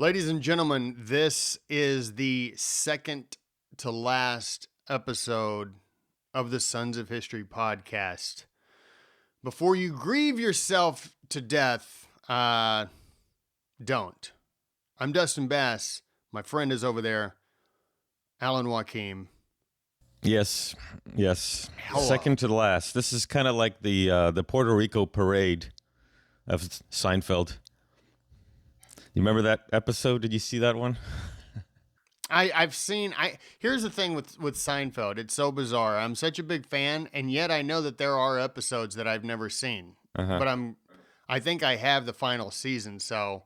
Ladies and gentlemen, this is the second to last episode of the Sons of History podcast. Before you grieve yourself to death, don't. I'm Dustin Bass. My friend is over there, Alan Joachim. Yes. Hello. Second to last. This is kind of like the Puerto Rico parade of Seinfeld. You remember that episode? Did you see that one? I've seen. Here's the thing with Seinfeld. It's so bizarre. I'm such a big fan, and yet I know that there are episodes that I've never seen. But I think I have the final season. So,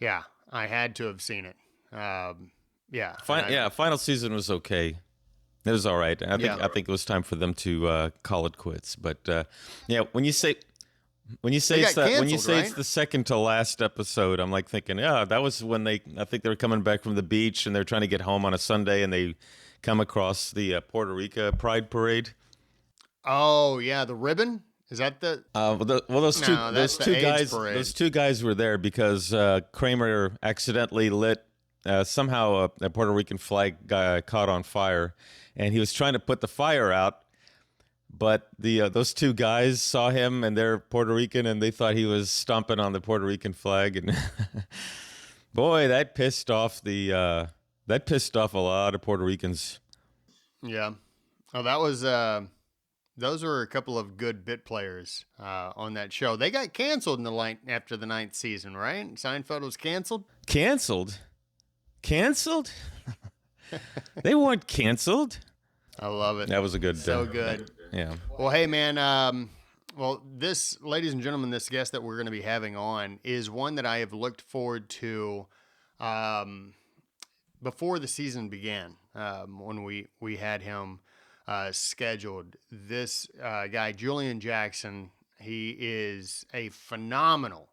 yeah, I had to have seen it. Final season was okay. It was all right. I think it was time for them to call it quits. But when you say it's the second to last episode, I'm like thinking, that was when I think they were coming back from the beach and they're trying to get home on a Sunday and they come across the Puerto Rico Pride Parade. Oh yeah, the ribbon. Is that the? Those two guys were there because Kramer accidentally lit somehow a Puerto Rican flag caught on fire, and he was trying to put the fire out. But those two guys saw him, and they're Puerto Rican, and they thought he was stomping on the Puerto Rican flag, and boy, that pissed off a lot of Puerto Ricans. Yeah, those were a couple of good bit players on that show. They got canceled after the 9th season, right? Seinfeld was canceled. Canceled. They weren't canceled. I love it. That was a good. So good. Yeah. Well, hey, man. Ladies and gentlemen, this guest that we're going to be having on is one that I have looked forward to before the season began. When we had him scheduled. This guy, Julian Jackson, he is a phenomenal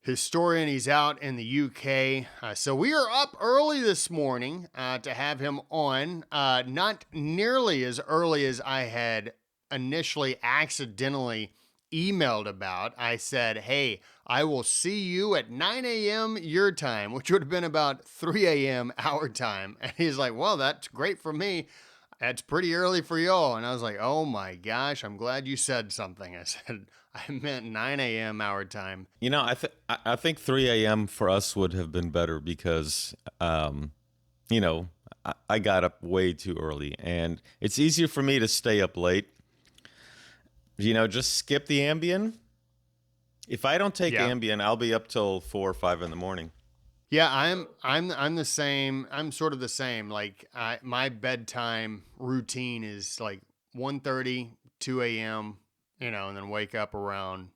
historian. He's out in the UK. So we are up early this morning to have him on. Not nearly as early as I had initially accidentally emailed about. I said, hey, I will see you at 9 a.m. your time, which would have been about 3 a.m. our time. And he's like, well, that's great for me. That's pretty early for y'all. And I was like, oh my gosh, I'm glad you said something. I said, I meant 9 a.m. our time. You know, I think 3 a.m. for us would have been better because, I got up way too early. And it's easier for me to stay up late. Just skip the Ambien. If I don't take Ambien, I'll be up till 4 or 5 in the morning. Yeah, I'm the same. I'm sort of the same. Like my bedtime routine is like 1:30, 2 a.m., and then wake up around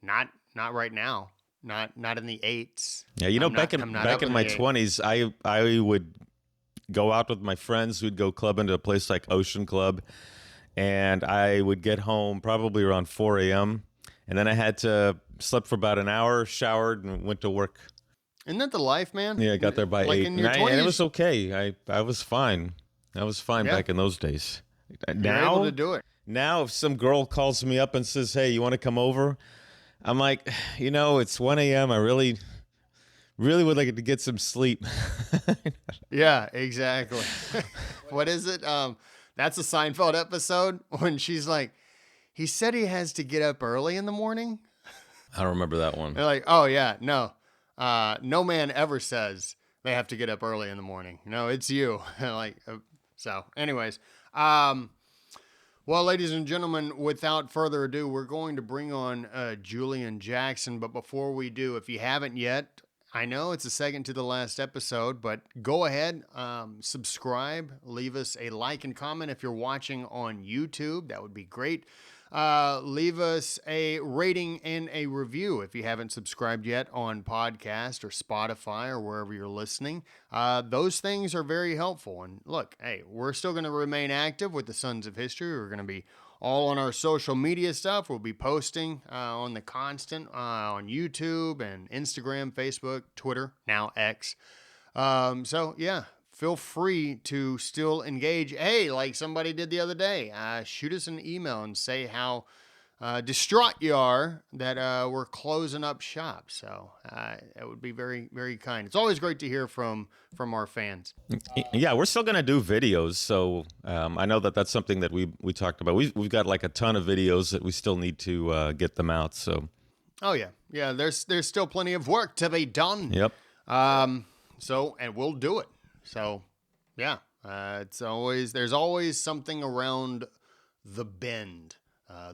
not right now. Not in the 8s. Yeah, back in my 20s, I would go out with my friends. We'd go clubbing to a place like Ocean Club, and I would get home probably around 4 a.m. and then I had to sleep for about an hour, showered, and went to work. Isn't that the life, man? Yeah, I got there by 8. In your 20s, and it was okay. I was fine. I was fine back in those days. You're able to do it. Now, if some girl calls me up and says, hey, you want to come over? I'm like, it's 1 a.m. I really would like to get some sleep. Yeah, exactly. What is it? That's a Seinfeld episode when she's like, he said he has to get up early in the morning. I don't remember that one. They're like, oh, yeah, no. No man ever says they have to get up early in the morning. No, it's you. So anyways, well, ladies and gentlemen, without further ado, we're going to bring on Julian Jackson. But before we do, if you haven't yet, I know it's the second to the last episode, but go ahead, subscribe, leave us a like and comment if you're watching on YouTube. That would be great. Leave us a rating and a review if you haven't subscribed yet on podcast or Spotify or wherever you're listening. Those things are very helpful. And look, hey, we're still going to remain active with the Sons of History. We're going to be all on our social media stuff. We'll be posting on the constant on YouTube and Instagram, Facebook, Twitter, now X. So yeah, feel free to still engage. Hey, like somebody did the other day, shoot us an email and say how distraught you are that we're closing up shop. So it would be very, very kind. It's always great to hear from our fans. Yeah, we're still gonna do videos, so I know that that's something that we talked about. We've got like a ton of videos that we still need to get them out. So. Oh yeah. There's still plenty of work to be done. Yep. So and we'll do it. So yeah, there's always something around the bend.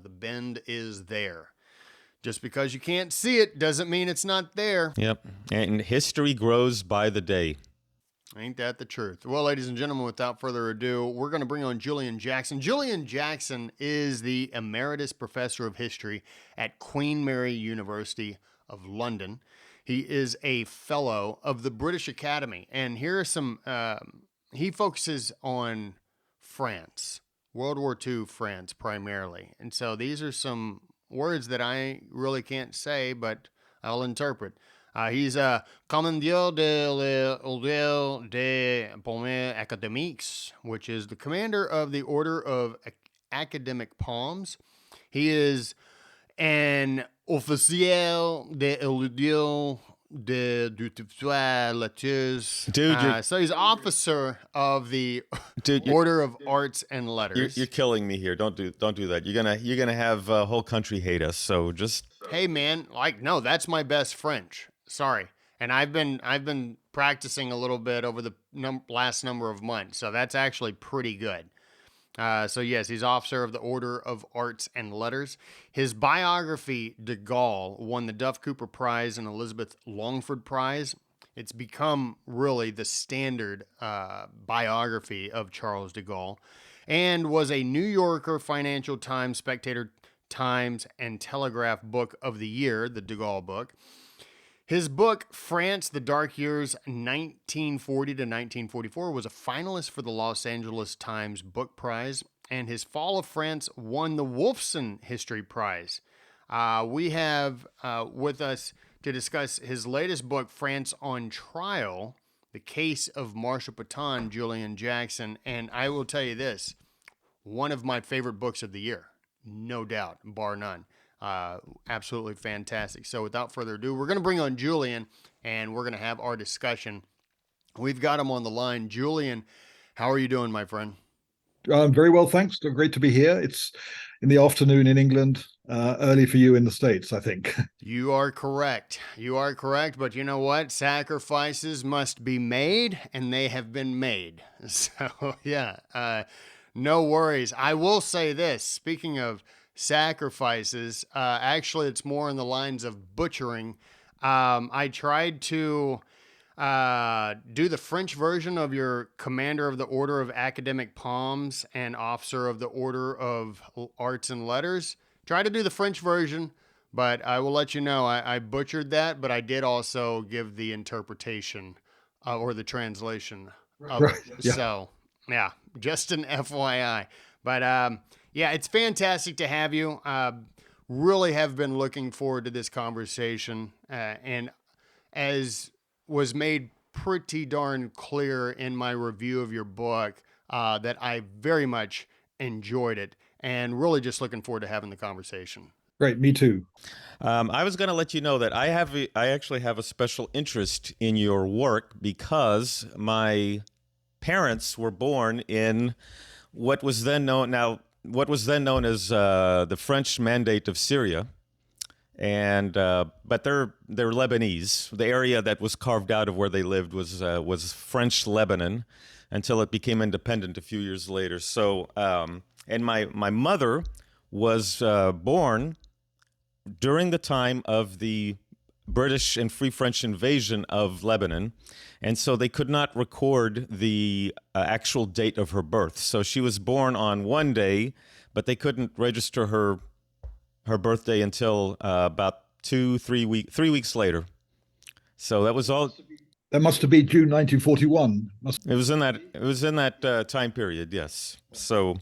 The bend is there. Just because you can't see it doesn't mean it's not there. Yep. And history grows by the day. Ain't that the truth? Well, ladies and gentlemen, without further ado, we're going to bring on Julian Jackson. Julian Jackson is the Emeritus Professor of History at Queen Mary University of London. He is a fellow of the British Academy. And here are some, he focuses on France, World War II France primarily. And so these are some words that I really can't say, but I'll interpret. He's a commandeur de l'ordre des Palmes Académiques, which is the commander of the Order of Academic Palms. He is an officier de l'ordre du Letters. Dude, so he's officer of the Order of Arts and Letters. You're killing me here. Don't do that. You're gonna have a whole country hate us. So just. Hey man, no, that's my best French. Sorry. And I've been practicing a little bit over the last number of months, so that's actually pretty good. So yes, he's officer of the Order of Arts and Letters. His biography, De Gaulle, won the Duff Cooper Prize and Elizabeth Longford Prize. It's become really the standard biography of Charles de Gaulle, and was a New Yorker, Financial Times, Spectator Times, and Telegraph Book of the Year, the de Gaulle book. His book, France, The Dark Years, 1940 to 1944, was a finalist for the Los Angeles Times Book Prize, and his Fall of France won the Wolfson History Prize. We have with us to discuss his latest book, France on Trial, The Case of Marshal Pétain, Julian Jackson, and I will tell you this, one of my favorite books of the year, no doubt, bar none. Absolutely fantastic. So without further ado, we're going to bring on Julian and we're going to have our discussion. We've got him on the line. Julian, how are you doing, my friend? Very well, thanks. Great to be here. It's in the afternoon in England, early for you in the States, I think. You are correct. But you know what? Sacrifices must be made, and they have been made. So, yeah, no worries. I will say this. Speaking of sacrifices, actually it's more in the lines of butchering. I tried to do the French version of your Commander of the Order of Academic Palms and Officer of the Order of Arts and Letters. Tried to do the French version, but I will let you know I butchered that, but I did also give the interpretation or the translation of it. Yeah. So yeah, just an FYI. But yeah, it's fantastic to have you. Really have been looking forward to this conversation. And as was made pretty darn clear in my review of your book, that I very much enjoyed it and really just looking forward to having the conversation. Great, me too. I was going to let you know that I actually have a special interest in your work because my parents were born in what was then known as the French Mandate of Syria, and but they're Lebanese. The area that was carved out of where they lived was French Lebanon until it became independent a few years later. So, and my mother was born during the time of the British and Free French invasion of Lebanon, and so they could not record the actual date of her birth. So she was born on one day, but they couldn't register her birthday until about 3 weeks later. So that was all. That must have been June 1941. It was in that time period, yes. So,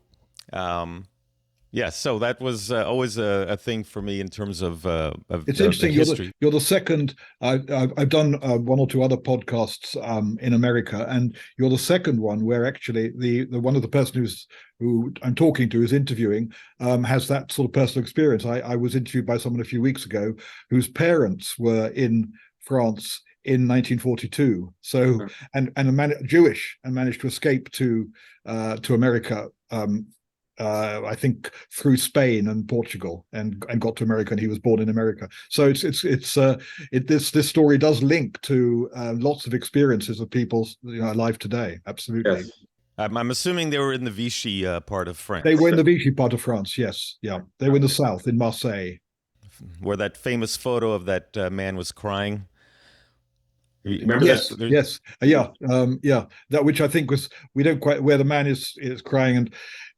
yeah, Yes, so that was always a thing for me in terms of It's the interesting. history. You're the second. I've done one or two other podcasts in America, and you're the second one where actually the one of the person who I'm talking to is interviewing has that sort of personal experience. I was interviewed by someone a few weeks ago whose parents were in France in 1942. So Jewish, and managed to escape to America. I think through Spain and Portugal, and got to America, and he was born in America. So this story does link to lots of experiences of people alive today. Absolutely. Yes. I'm assuming they were in the Vichy part of France. They were in the Vichy part of France. Yes, yeah, they were in the south, in Marseille, where that famous photo of that man was crying. Remember yes, that? yes, yeah. That, which I think was, we don't quite, where the man is crying, and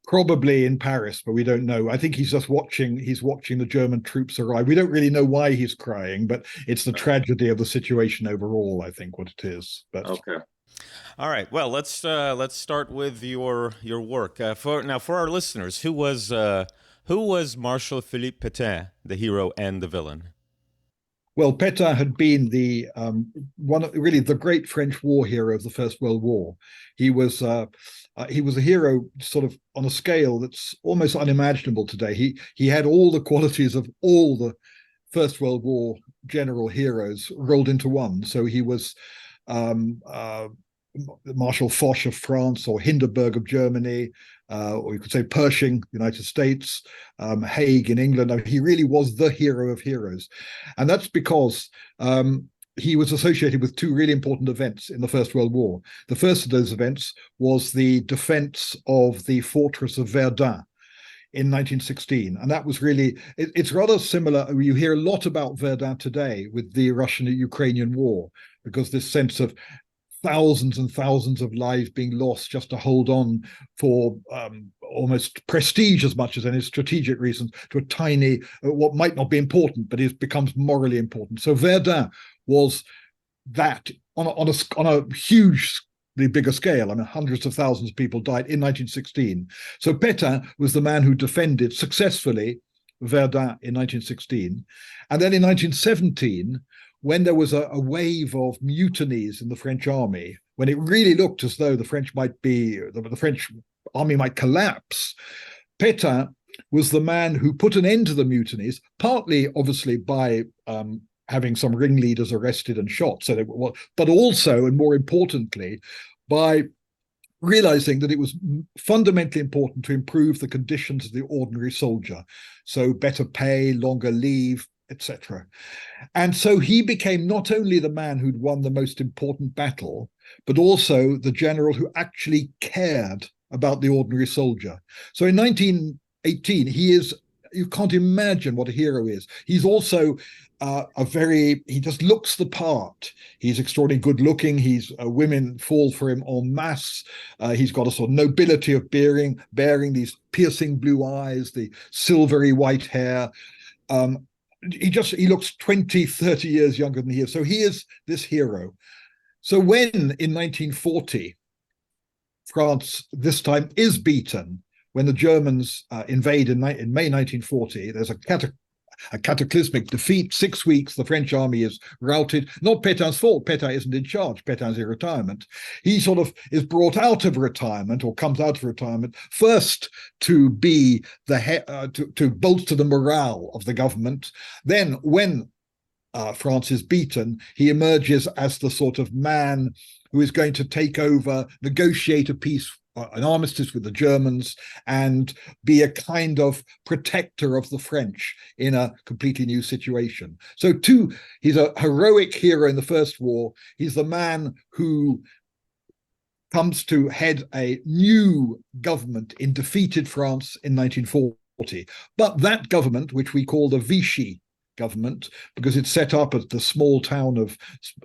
probably in Paris, but we don't know. I think he's just watching. He's watching the German troops arrive. We don't really know why he's crying, but it's the tragedy of the situation overall, I think, what it is. But Okay. All right. Well, let's start with your work. For our listeners, who was Marshal Philippe Pétain, the hero and the villain? Well, Pétain had been the really the great French war hero of the First World War. He was a hero sort of on a scale that's almost unimaginable today. He had all the qualities of all the First World War general heroes rolled into one. So he was Marshal Foch of France, or Hindenburg of Germany, or you could say Pershing, United States, Haig in England. I mean, he really was the hero of heroes. And that's because he was associated with two really important events in the First World War. The first of those events was the defense of the fortress of Verdun in 1916. And that was really, it's rather similar. You hear a lot about Verdun today with the Russian-Ukrainian war, because this sense of thousands and thousands of lives being lost just to hold on for almost prestige as much as any strategic reasons to a tiny, what might not be important, but it becomes morally important. So Verdun was that on a hugely bigger scale. I mean, hundreds of thousands of people died in 1916. So Pétain was the man who defended successfully Verdun in 1916. And then in 1917, when there was a wave of mutinies in the French army, when it really looked as though the French army might collapse, Pétain was the man who put an end to the mutinies, partly obviously by having some ringleaders arrested and shot, but also, and more importantly, by realizing that it was fundamentally important to improve the conditions of the ordinary soldier. So better pay, longer leave, etc. And so he became not only the man who'd won the most important battle, but also the general who actually cared about the ordinary soldier. So in 1918, you can't imagine what a hero is. He's also he just looks the part. He's extraordinarily good looking. Women fall for him en masse. He's got a sort of nobility of bearing these piercing blue eyes, the silvery white hair. He looks 20, 30 years younger than he is. So he is this hero. So when in 1940, France this time is beaten, when the Germans invade in May 1940, there's a cataclysmic defeat. 6 weeks, the French army is routed. Not Pétain's fault. Pétain isn't in charge. Pétain's in retirement. He sort of is brought out of retirement, or comes out of retirement, first to be to bolster the morale of the government. Then, when France is beaten, he emerges as the sort of man who is going to take over, negotiate a peace, an armistice with the Germans, and be a kind of protector of the French in a completely new situation. So he's a heroic hero in the First War. He's the man who comes to head a new government in defeated France in 1940. But that government, which we call the Vichy government, because it's set up at the small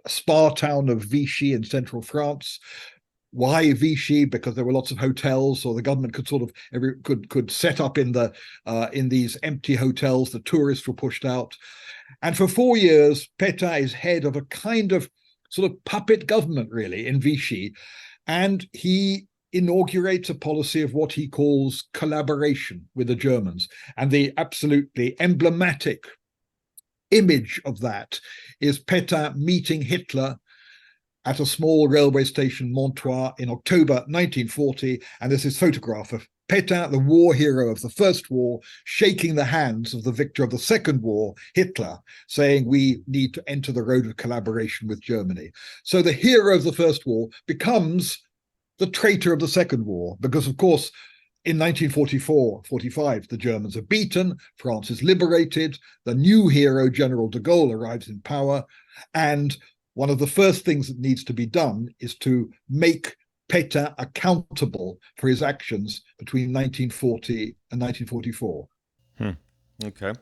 spa town of Vichy in central France. Why Vichy? Because there were lots of hotels, so the government could set up in these empty hotels. The tourists were pushed out, and for 4 years, Pétain is head of a kind of sort of puppet government, really, in Vichy, and he inaugurates a policy of what he calls collaboration with the Germans. And the absolutely emblematic image of that is Pétain meeting Hitler at a small railway station, Montois, in October 1940. And there's this photograph of Pétain, the war hero of the First War, shaking the hands of the victor of the Second War, Hitler, saying we need to enter the road of collaboration with Germany. So the hero of the First War becomes the traitor of the Second War, because, of course, in 1944-45, the Germans are beaten, France is liberated, the new hero, General de Gaulle, arrives in power, and one of the first things that needs to be done is to make Pétain accountable for his actions between 1940 and 1944. Okay.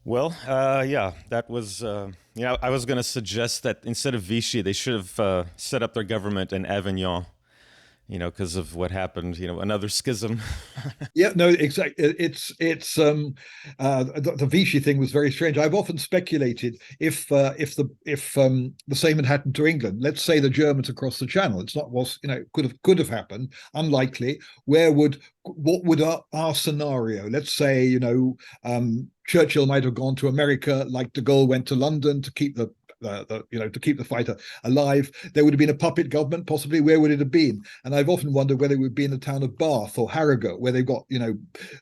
Well, yeah, that was, I was going to suggest that instead of Vichy, they should have set up their government in Avignon, because of what happened, another schism. Yeah, no, exactly. The Vichy thing was very strange. I've often speculated if the same had happened to England. Let's say the Germans across the Channel. It's not could have happened. Unlikely. What would our scenario? Let's say Churchill might have gone to America, like de Gaulle went to London to keep the fight alive. There would have been a puppet government, possibly. Where would it have been? And I've often wondered whether it would be in the town of Bath or Harrogate, where they've got, the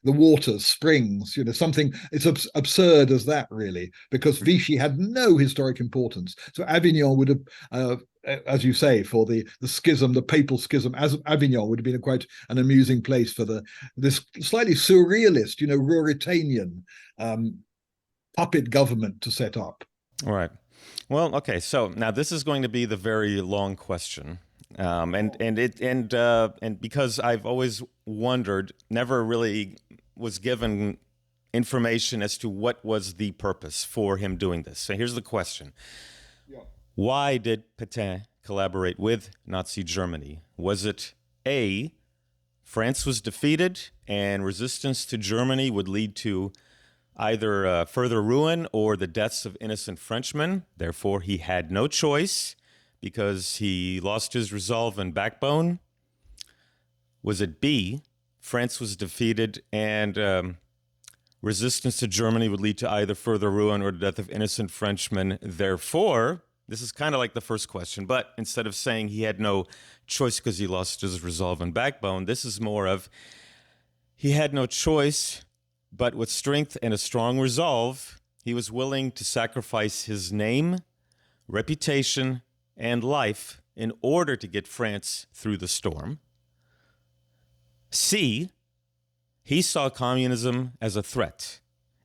waters, springs, something. It's absurd as that, really, because Vichy had no historic importance. So Avignon would have, as you say, for the schism, the papal schism, as Avignon would have been quite an amusing place for this slightly surrealist, Ruritanian puppet government to set up. All right. Well, okay. So now this is going to be the very long question, and because I've always wondered, never really was given information as to what was the purpose for him doing this. So here's the question: Why did Pétain collaborate with Nazi Germany? Was it A, France was defeated and resistance to Germany would lead to either further ruin or the deaths of innocent Frenchmen? Therefore, he had no choice because he lost his resolve and backbone. Was it B, France was defeated and resistance to Germany would lead to either further ruin or the death of innocent Frenchmen? Therefore, this is kind of like the first question, but instead of saying he had no choice because he lost his resolve and backbone, this is more of he had no choice, but with strength and a strong resolve, he was willing to sacrifice his name, reputation, and life in order to get France through the storm. C, he saw communism as a threat,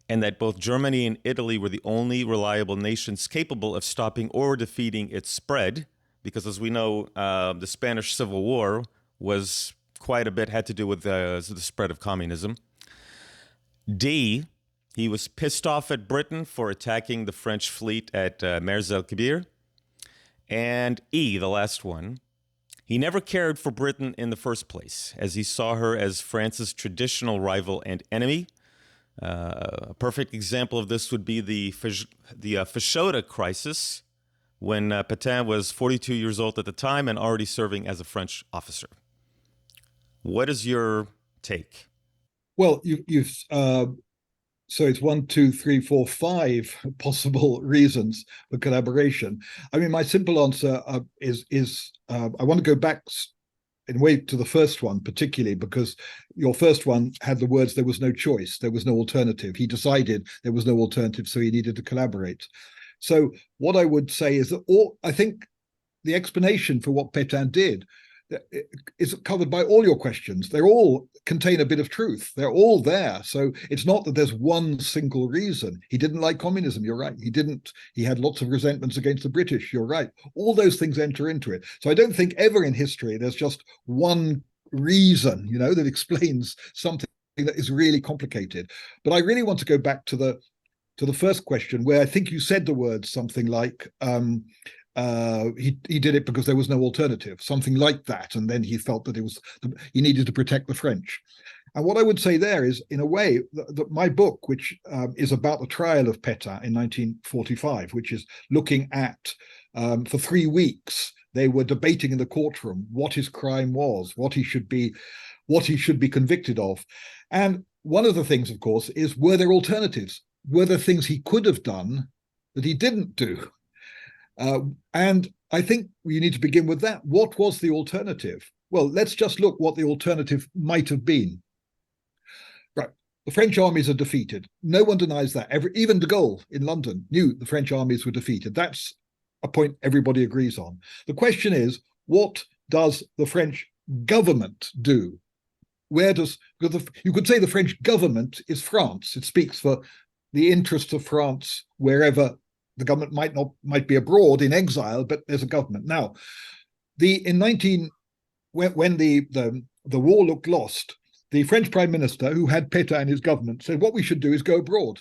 and that both Germany and Italy were the only reliable nations capable of stopping or defeating its spread, because as we know, the Spanish Civil War was quite a bit had to do with the spread of communism. D, he was pissed off at Britain for attacking the French fleet at Mers el-Kebir. And E, the last one, he never cared for Britain in the first place, as he saw her as France's traditional rival and enemy. A perfect example of this would be the Fashoda crisis, when Pétain was 42 years old at the time and already serving as a French officer. What is your take? Well, so it's 1, 2, 3, 4, 5 possible reasons for collaboration. I mean, my simple answer is I want to go back in a way to the first one, particularly because your first one had the words, there was no choice, there was no alternative. He decided there was no alternative, so he needed to collaborate. So what I would say is that I think the explanation for what Pétain did is covered by all your questions. They all contain a bit of truth. They're all there. So it's not that there's one single reason. He didn't like communism. You're right. He had lots of resentments against the British. You're right. All those things enter into it. So I don't think ever in history there's just one reason, that explains something that is really complicated. But I really want to go back to the first question, where I think you said the words something like, he did it because there was no alternative, something like that. And then he felt that he needed to protect the French. And what I would say there is, in a way, that my book, which is about the trial of Pétain in 1945, which is looking at For 3 weeks, they were debating in the courtroom what his crime was, what he should be convicted of. And one of the things, of course, is, were there alternatives? Were there things he could have done that he didn't do? And I think we need to begin with that. What was the alternative? Well, let's just look what the alternative might have been. Right. The French armies are defeated. No one denies that. Even de Gaulle in London knew the French armies were defeated. That's a point everybody agrees on. The question is, what does the French government do? You could say the French government is France. It speaks for the interests of France wherever the government might be abroad in exile, but there's a government. Now, when the war looked lost, the French Prime Minister, who had Pétain in his government, said what we should do is go abroad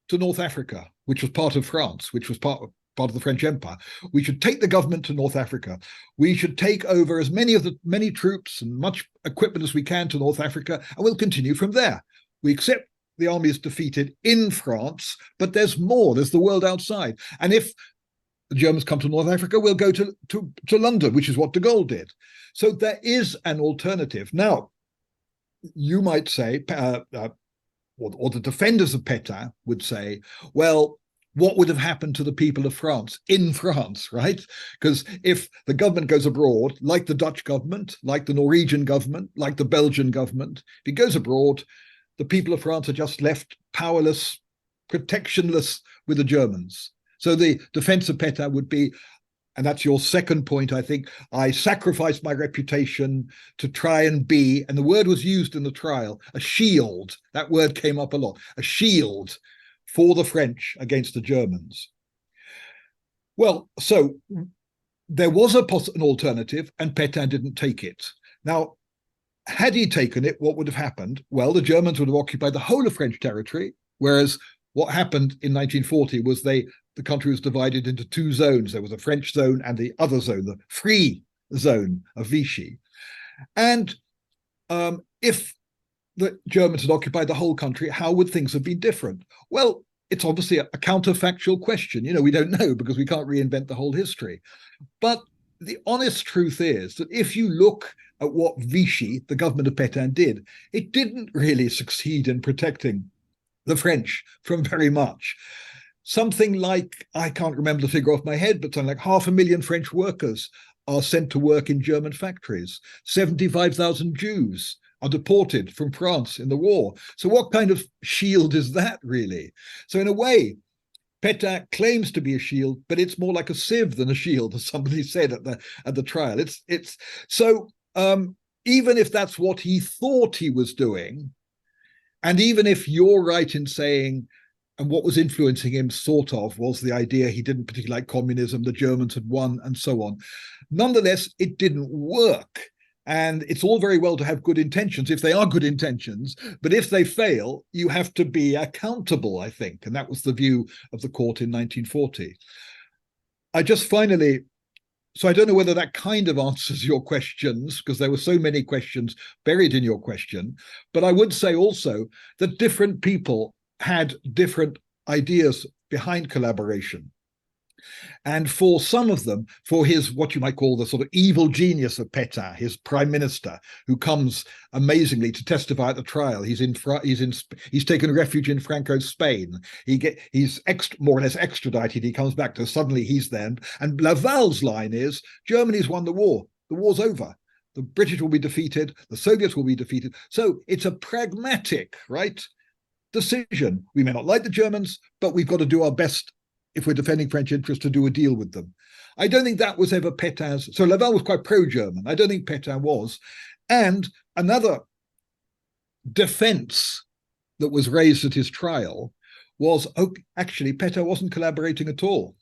to North Africa, which was part of France, which was part of the French Empire. We should take the government to North Africa. We should take over as many troops and much equipment as we can to North Africa, and we'll continue from there. We accept the army is defeated in France, but there's more. There's the world outside. And if the Germans come to North Africa, we'll go to London, which is what de Gaulle did. So there is an alternative. Now, you might say, or the defenders of Pétain would say, well, what would have happened to the people of France in France, right? Because if the government goes abroad, like the Dutch government, like the Norwegian government, like the Belgian government, if it goes abroad, the people of France are just left powerless, protectionless with the Germans. So the defense of Pétain would be, and that's your second point, I think, I sacrificed my reputation to try and be, and the word was used in the trial, a shield. That word came up a lot, a shield for the French against the Germans. Well, so there was an alternative, and Pétain didn't take it. Now, had he taken it, what would have happened? Well, the Germans would have occupied the whole of French territory, whereas what happened in 1940 was the country was divided into two zones. There was a French zone and the other zone, the free zone of Vichy. And if the Germans had occupied the whole country, how would things have been different? Well, it's obviously a counterfactual question. We don't know because we can't reinvent the whole history. But the honest truth is that if you look at what Vichy, the government of Pétain, did, it didn't really succeed in protecting the French from very much. Something like, I can't remember the figure off my head, but something like 500,000 French workers are sent to work in German factories. 75,000 Jews are deported from France in the war. So what kind of shield is that, really? So in a way, Pétain claims to be a shield, but it's more like a sieve than a shield, as somebody said at the trial. Even if that's what he thought he was doing, and even if you're right in saying, and what was influencing him sort of was the idea he didn't particularly like communism, the Germans had won, and so on. Nonetheless, it didn't work. And it's all very well to have good intentions, if they are good intentions, but if they fail, you have to be accountable, I think. And that was the view of the court in 1940. So I don't know whether that kind of answers your questions, because there were so many questions buried in your question, but I would say also that different people had different ideas behind collaboration. And for some of them, for his, what you might call the sort of evil genius of Pétain, his prime minister, who comes amazingly to testify at the trial, he's taken refuge in Franco's Spain. He's more or less extradited. He comes back to, suddenly he's there. And Laval's line is, Germany's won the war. The war's over. The British will be defeated. The Soviets will be defeated. So it's a pragmatic, right, decision. We may not like the Germans, but we've got to do our best, if we're defending French interests, to do a deal with them. I don't think that was ever Pétain's. So Laval was quite pro-German. I don't think Pétain was. And another defense that was raised at his trial was, actually, Pétain wasn't collaborating at all.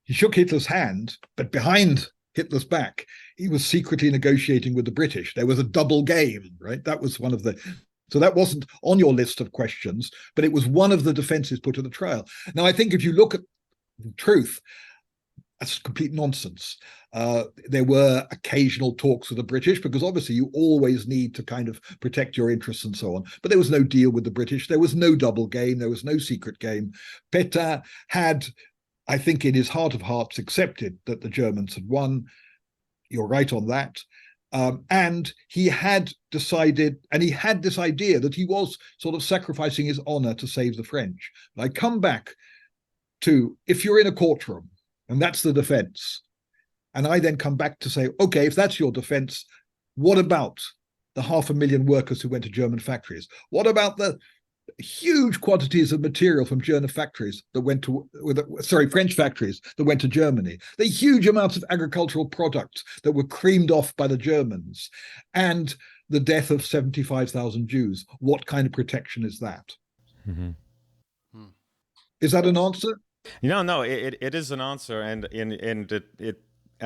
He shook Hitler's hand, but behind Hitler's back, he was secretly negotiating with the British. There was a double game, right? That was one of the... So that wasn't on your list of questions, but it was one of the defenses put to the trial. Now, I think if you look at the truth, that's complete nonsense. There were occasional talks with the British, because obviously you always need to kind of protect your interests and so on. But there was no deal with the British. There was no double game. There was no secret game. Pétain had I think in his heart of hearts accepted that the Germans had won. You're right on that. And he had decided, and he had this idea that he was sort of sacrificing his honor to save the French. I come back to, if you're in a courtroom and that's the defense, and I then come back to say, okay, if that's your defense, what about the 500,000 workers who went to German factories? What about the huge quantities of material from German factories that went to, French factories that went to Germany, the huge amounts of agricultural products that were creamed off by the Germans, and the death of 75,000 Jews? What kind of protection is that? Mm-hmm. Is that an answer? No, it is an answer, and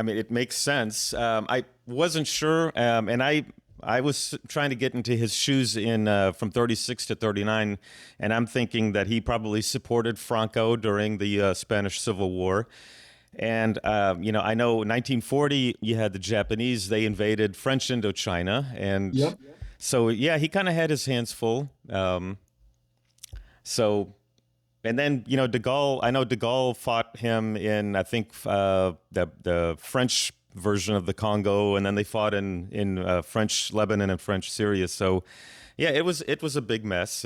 it makes sense. I wasn't sure, and I was trying to get into his shoes in from 36 to 39, and I'm thinking that he probably supported Franco during the Spanish Civil War. And, I know 1940, you had the Japanese, they invaded French Indochina. And yep. So, yeah, he kind of had his hands full. And then, de Gaulle, I know de Gaulle fought him in, I think, the French version of the Congo, and then they fought in French Lebanon and French Syria. So, yeah, it was a big mess.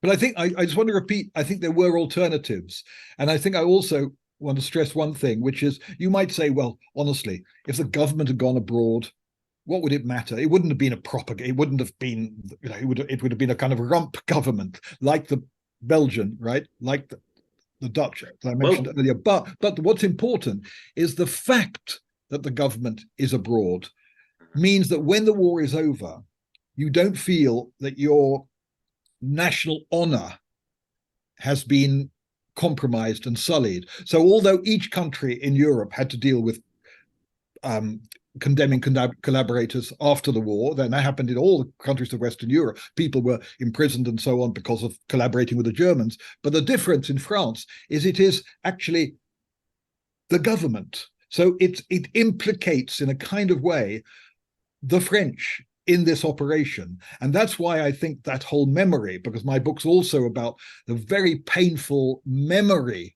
But I think I just want to repeat, I think there were alternatives. And I think I also want to stress one thing, which is, you might say, well, honestly, if the government had gone abroad, what would it matter? It wouldn't have been it wouldn't have been, it would have been a kind of rump government, like the Belgian, right? Like the Dutch that I mentioned earlier. But what's important is the fact that the government is abroad means that when the war is over, you don't feel that your national honor has been compromised and sullied. So although each country in Europe had to deal with condemning collaborators after the war, then that happened in all the countries of Western Europe. People were imprisoned and so on because of collaborating with the Germans. But the difference in France is it is actually the government. So it implicates in a kind of way the French in this operation. And that's why I think that whole memory, because my book's also about the very painful memory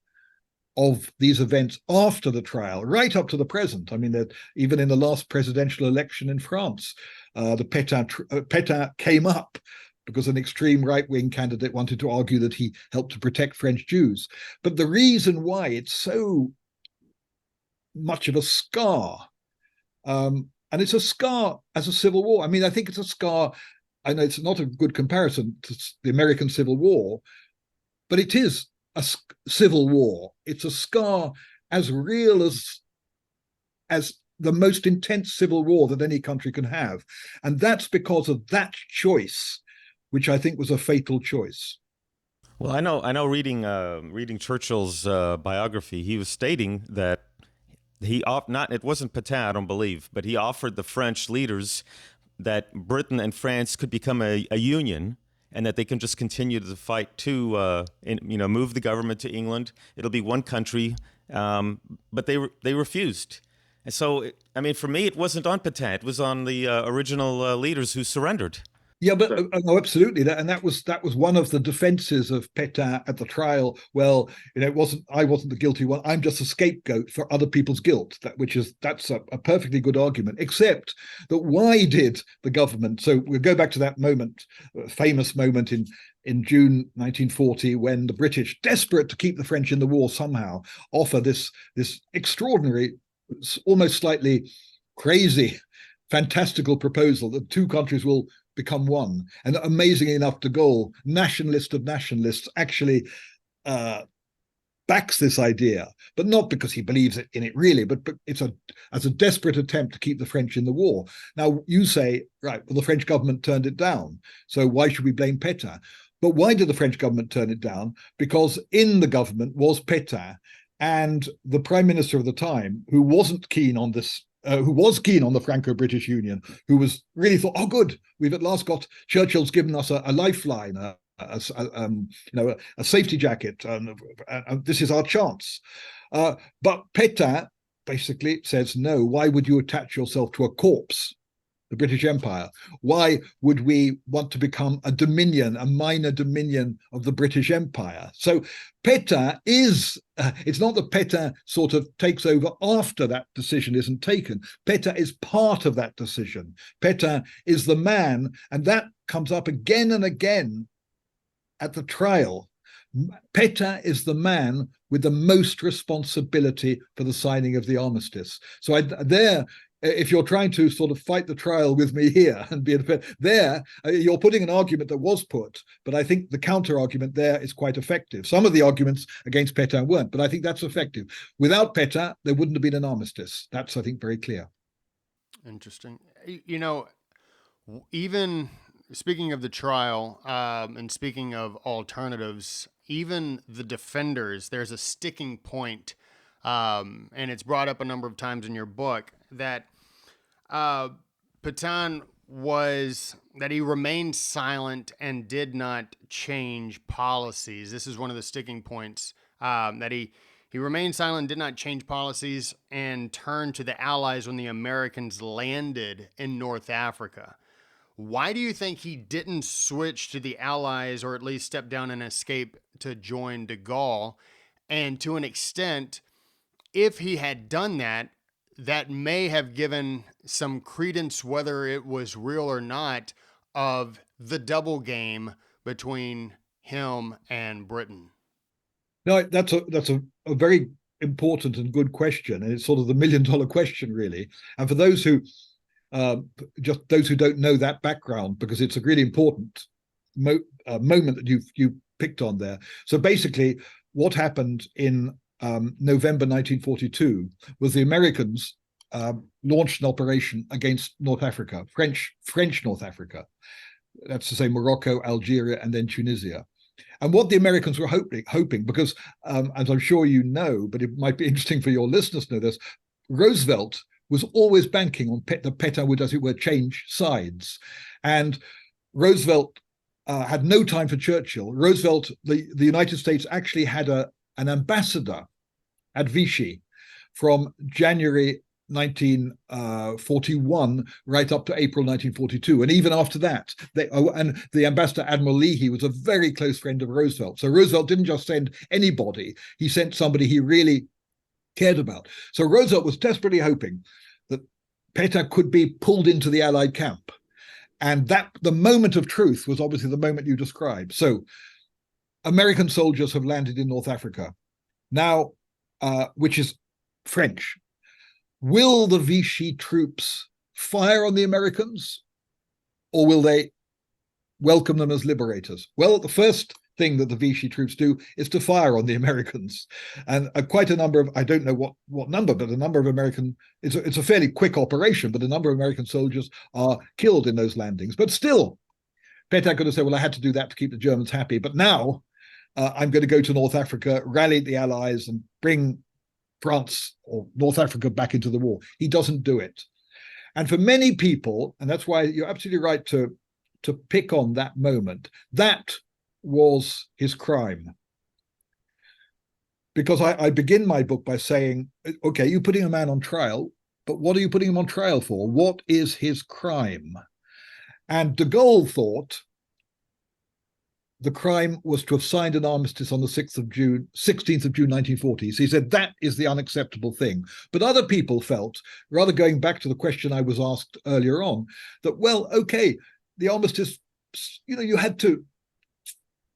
of these events after the trial, right up to the present. I mean, that even in the last presidential election in France, the Pétain came up because an extreme right-wing candidate wanted to argue that he helped to protect French Jews. But the reason why it's so much of a scar, and it's a scar as a civil war. I mean, I think it's a scar. I know it's not a good comparison to the American Civil War, but it is a civil war. It's a scar as real as the most intense civil war that any country can have. And that's because of that choice, which I think was a fatal choice. Well, I know reading Churchill's biography, he was stating that it wasn't Pétain, I don't believe, but he offered the French leaders that Britain and France could become a union, and that they can just continue to fight to move the government to England. It'll be one country, but they refused. And so, I mean, for me, it wasn't on Pétain; it was on the original leaders who surrendered. Yeah, but absolutely, and that was one of the defenses of Pétain at the trial. Well, I wasn't the guilty one. I'm just a scapegoat for other people's guilt. That's a perfectly good argument. Except that why did the government? So we'll go back to that moment, famous moment in June 1940, when the British, desperate to keep the French in the war somehow, offer this extraordinary, almost slightly crazy, fantastical proposal that two countries will become one. And amazingly enough, de Gaulle, nationalist of nationalists, actually backs this idea, but not because he believes in it really, but it's as a desperate attempt to keep the French in the war. Now you say, right, well, the French government turned it down, so why should we blame Pétain? But why did the French government turn it down? Because in the government was Pétain, and the prime minister of the time, who wasn't keen on this, who was keen on the Franco-British Union, who was really thought, oh, good, we've at last got, Churchill's given us a lifeline, a safety jacket, and this is our chance. But Pétain basically says, no, why would you attach yourself to a corpse the British Empire? Why would we want to become a dominion, a minor dominion of the British Empire? So Pétain is, it's not that Pétain sort of takes over after that decision isn't taken. Pétain is part of that decision. Pétain is the man, and that comes up again and again at the trial. Pétain is the man with the most responsibility for the signing of the armistice. So if you're trying to sort of fight the trial with me here and be there, you're putting an argument that was put, but I think the counter argument there is quite effective. Some of the arguments against Pétain weren't, but I think that's effective. Without Pétain, there wouldn't have been an armistice. That's, I think, very clear. Interesting. You know, even speaking of the trial and speaking of alternatives, even the defenders, there's a sticking point, and it's brought up a number of times in your book, that Pétain he remained silent and did not change policies. This is one of the sticking points, that he remained silent, did not change policies, and turned to the Allies when the Americans landed in North Africa. Why do you think he didn't switch to the Allies, or at least step down and escape to join de Gaulle? And to an extent, if he had done that, that may have given some credence, whether it was real or not, of the double game between him and Britain. No, that's a very important and good question, and it's sort of the $1 million question, really. And for those who just those who don't know that background, because it's a really important moment that you picked on there. So basically, what happened in November 1942 was the Americans launched an operation against North Africa, French North Africa. That's to say Morocco, Algeria, and then Tunisia. And what the Americans were hoping, because as I'm sure you know, but it might be interesting for your listeners to know this, Roosevelt was always banking on that Pétain would, as it were, change sides. And Roosevelt had no time for Churchill. Roosevelt, the United States actually had an ambassador at Vichy from January 1941 right up to April 1942. And even after that, and the ambassador, Admiral Leahy, was a very close friend of Roosevelt. So Roosevelt didn't just send anybody, he sent somebody he really cared about. So Roosevelt was desperately hoping that Pétain could be pulled into the Allied camp. And that the moment of truth was obviously the moment you described. So American soldiers have landed in North Africa now, which is French. Will the Vichy troops fire on the Americans, or will they welcome them as liberators? Well, the first thing that the Vichy troops do is to fire on the Americans. And quite a number of, I don't know what number, but a number of American, it's a fairly quick operation, but a number of American soldiers are killed in those landings. But still, Pétain could have said, well, I had to do that to keep the Germans happy. But now I'm going to go to North Africa, rally the Allies, and bring France or North Africa back into the war. He doesn't do it. And for many people, and that's why you're absolutely right to pick on that moment, that was his crime. Because I begin my book by saying, okay, you're putting a man on trial, but what are you putting him on trial for? What is his crime? And de Gaulle thought the crime was to have signed an armistice on the 16th of June 1940. So he said that is the unacceptable thing. But other people felt, rather going back to the question I was asked earlier on, that, well, okay, the armistice,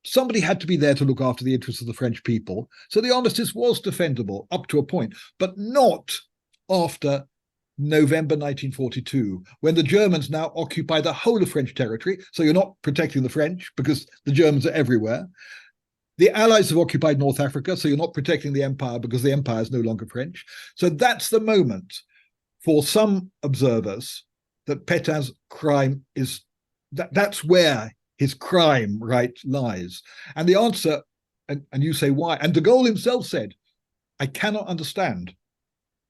somebody had to be there to look after the interests of the French people. So the armistice was defendable up to a point, but not after November 1942, when the Germans now occupy the whole of French territory. So you're not protecting the French because the Germans are everywhere. The Allies have occupied North Africa, so you're not protecting the empire because the empire is no longer French. So that's the moment for some observers that Pétain's crime is, that's where his crime, right, lies. And the answer, and you say why, and de Gaulle himself said, I cannot understand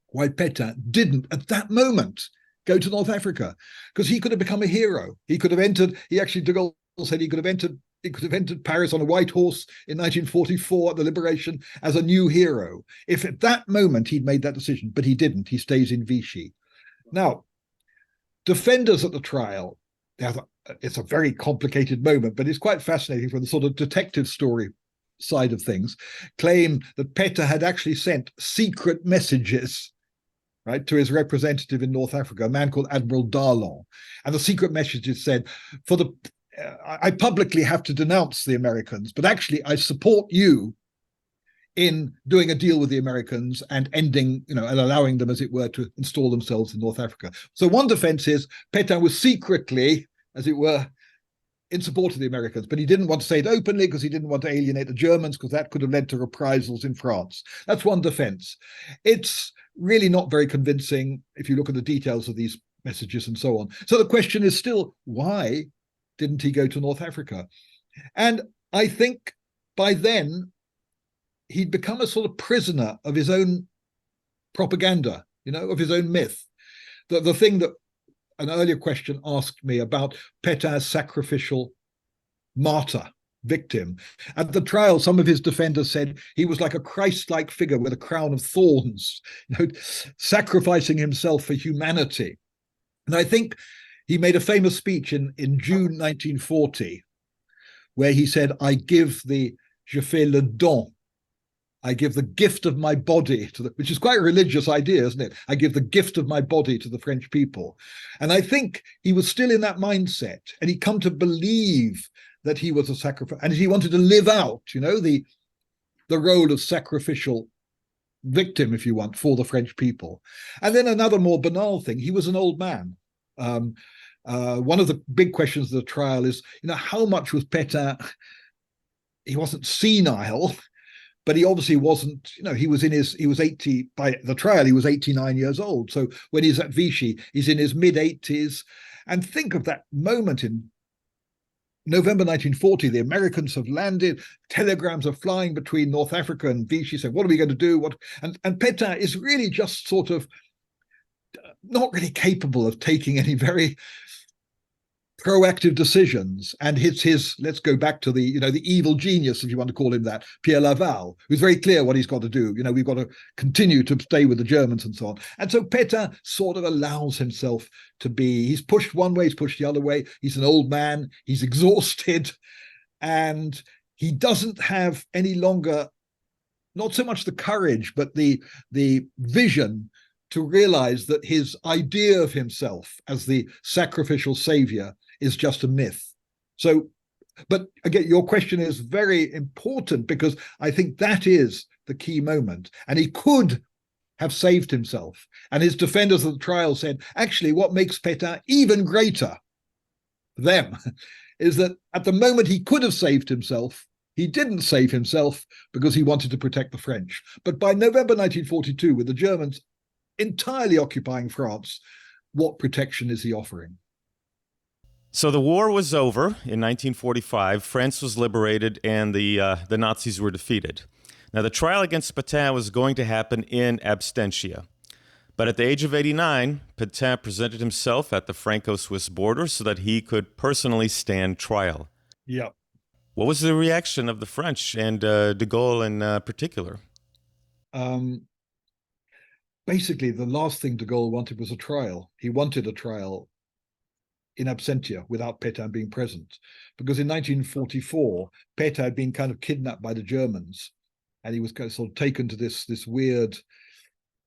why Pétain didn't, at that moment, go to North Africa, because he could have become a hero. He could have entered, de Gaulle said he could have entered Paris on a white horse in 1944 at the liberation as a new hero, if at that moment he'd made that decision, but he didn't. He stays in Vichy. Now, defenders at the trial, it's a very complicated moment, but it's quite fascinating from the sort of detective story side of things, claim that Pétain had actually sent secret messages, right, to his representative in North Africa, a man called Admiral Darlan. And the secret messages said, I publicly have to denounce the Americans, but actually I support you in doing a deal with the Americans and ending, and allowing them, as it were, to install themselves in North Africa. So one defense is Pétain was secretly, as it were, in support of the Americans, but he didn't want to say it openly because he didn't want to alienate the Germans, because that could have led to reprisals in France. That's one defense. It's really not very convincing if you look at the details of these messages and so on. So the question is still, why didn't he go to North Africa? And I think by then he'd become a sort of prisoner of his own propaganda, of his own myth. The thing that an earlier question asked me about Pétain's sacrificial martyr victim. At the trial, some of his defenders said he was like a Christ-like figure with a crown of thorns, sacrificing himself for humanity. And I think he made a famous speech in June 1940, where he said, je fais le don. I give the gift of my body which is quite a religious idea, isn't it? I give the gift of my body to the French people. And I think he was still in that mindset, and he'd come to believe that he was a sacrifice, and he wanted to live out, the role of sacrificial victim, if you want, for the French people. And then another more banal thing, he was an old man. One of the big questions of the trial is, how much was Pétain, he wasn't senile, but he obviously wasn't, he was 80, by the trial, he was 89 years old. So when he's at Vichy, he's in his mid-80s. And think of that moment in November 1940, the Americans have landed, telegrams are flying between North Africa and Vichy, saying, what are we going to do? And Pétain is really just sort of not really capable of taking any very proactive decisions. And it's his, let's go back to the evil genius, if you want to call him that, Pierre Laval, who's very clear what he's got to do. We've got to continue to stay with the Germans and so on. And so Pétain sort of allows himself to be, he's pushed one way, he's pushed the other way. He's an old man, he's exhausted, and he doesn't have any longer, not so much the courage, but the vision to realize that his idea of himself as the sacrificial savior is just a myth. So, but again, your question is very important, because I think that is the key moment. And he could have saved himself. And his defenders of the trial said, actually, what makes Pétain even greater, them, is that at the moment he could have saved himself, he didn't save himself because he wanted to protect the French. But by November 1942, with the Germans entirely occupying France, what protection is he offering? So the war was over in 1945. France was liberated, and the Nazis were defeated. Now, the trial against Pétain was going to happen in absentia. But at the age of 89, Pétain presented himself at the Franco-Swiss border so that he could personally stand trial. Yeah. What was the reaction of the French and de Gaulle in particular? Basically, the last thing de Gaulle wanted was a trial. He wanted a trial in absentia without Pétain being present. Because in 1944, Pétain had been kind of kidnapped by the Germans, and he was kind of sort of taken to this weird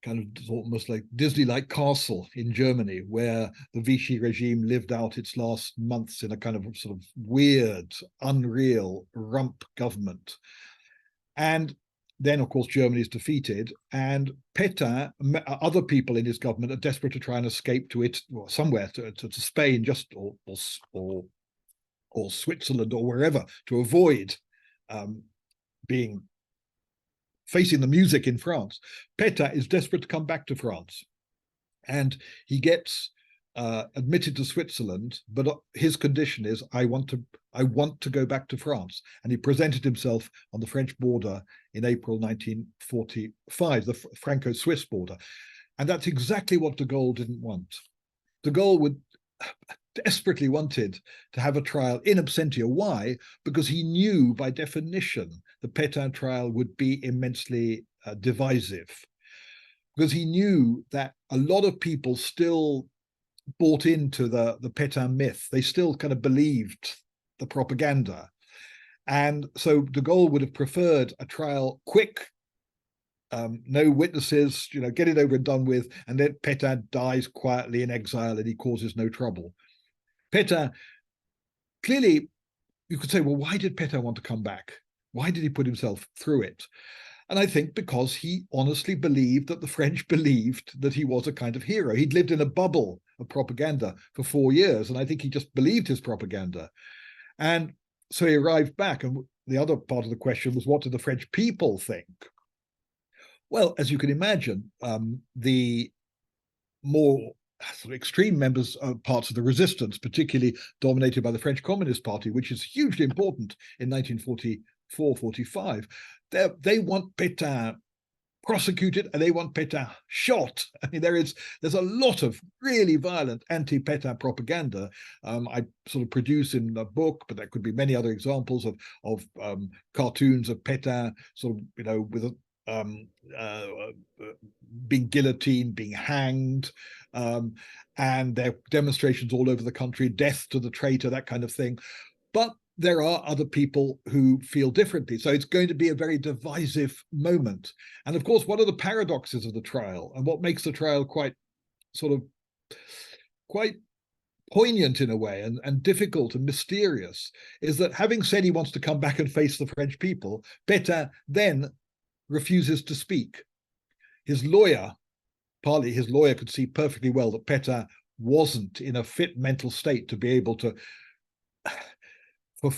kind of almost like Disney-like castle in Germany, where the Vichy regime lived out its last months in a kind of sort of weird, unreal rump government. And then, of course, Germany is defeated, and Pétain, other people in his government, are desperate to try and escape to it, or somewhere to Spain, just or Switzerland or wherever, to avoid facing the music in France. Pétain is desperate to come back to France, and he gets admitted to Switzerland, but his condition is, I want to go back to France. And he presented himself on the French border in April 1945, the Franco-Swiss border. And that's exactly what de Gaulle didn't want. De Gaulle desperately wanted to have a trial in absentia. Why? Because he knew by definition the Pétain trial would be immensely divisive. Because he knew that a lot of people still bought into the Pétain myth. They still kind of believed the propaganda. And so de Gaulle would have preferred a trial quick, no witnesses, get it over and done with, and then Pétain dies quietly in exile and he causes no trouble. Pétain, clearly, you could say, well, why did Pétain want to come back? Why did he put himself through it? And I think because he honestly believed that the French believed that he was a kind of hero. He'd lived in a bubble of propaganda for 4 years, and I think he just believed his propaganda. And so he arrived back, and the other part of the question was, what did the French people think? Well, as you can imagine, the more sort of extreme members of parts of the resistance, particularly dominated by the French Communist Party, which is hugely important in 1944-45, they want Pétain prosecuted and they want Pétain shot. I mean, there's a lot of really violent anti-Pétain propaganda. I sort of produce in a book, but there could be many other examples of cartoons of Pétain, sort of, with being guillotined, being hanged, and there are demonstrations all over the country, death to the traitor, that kind of thing. But there are other people who feel differently. So it's going to be a very divisive moment. And of course, one of the paradoxes of the trial, and what makes the trial quite poignant in a way, and difficult and mysterious, is that having said he wants to come back and face the French people, Pétain then refuses to speak. His lawyer could see perfectly well that Pétain wasn't in a fit mental state to be able to, for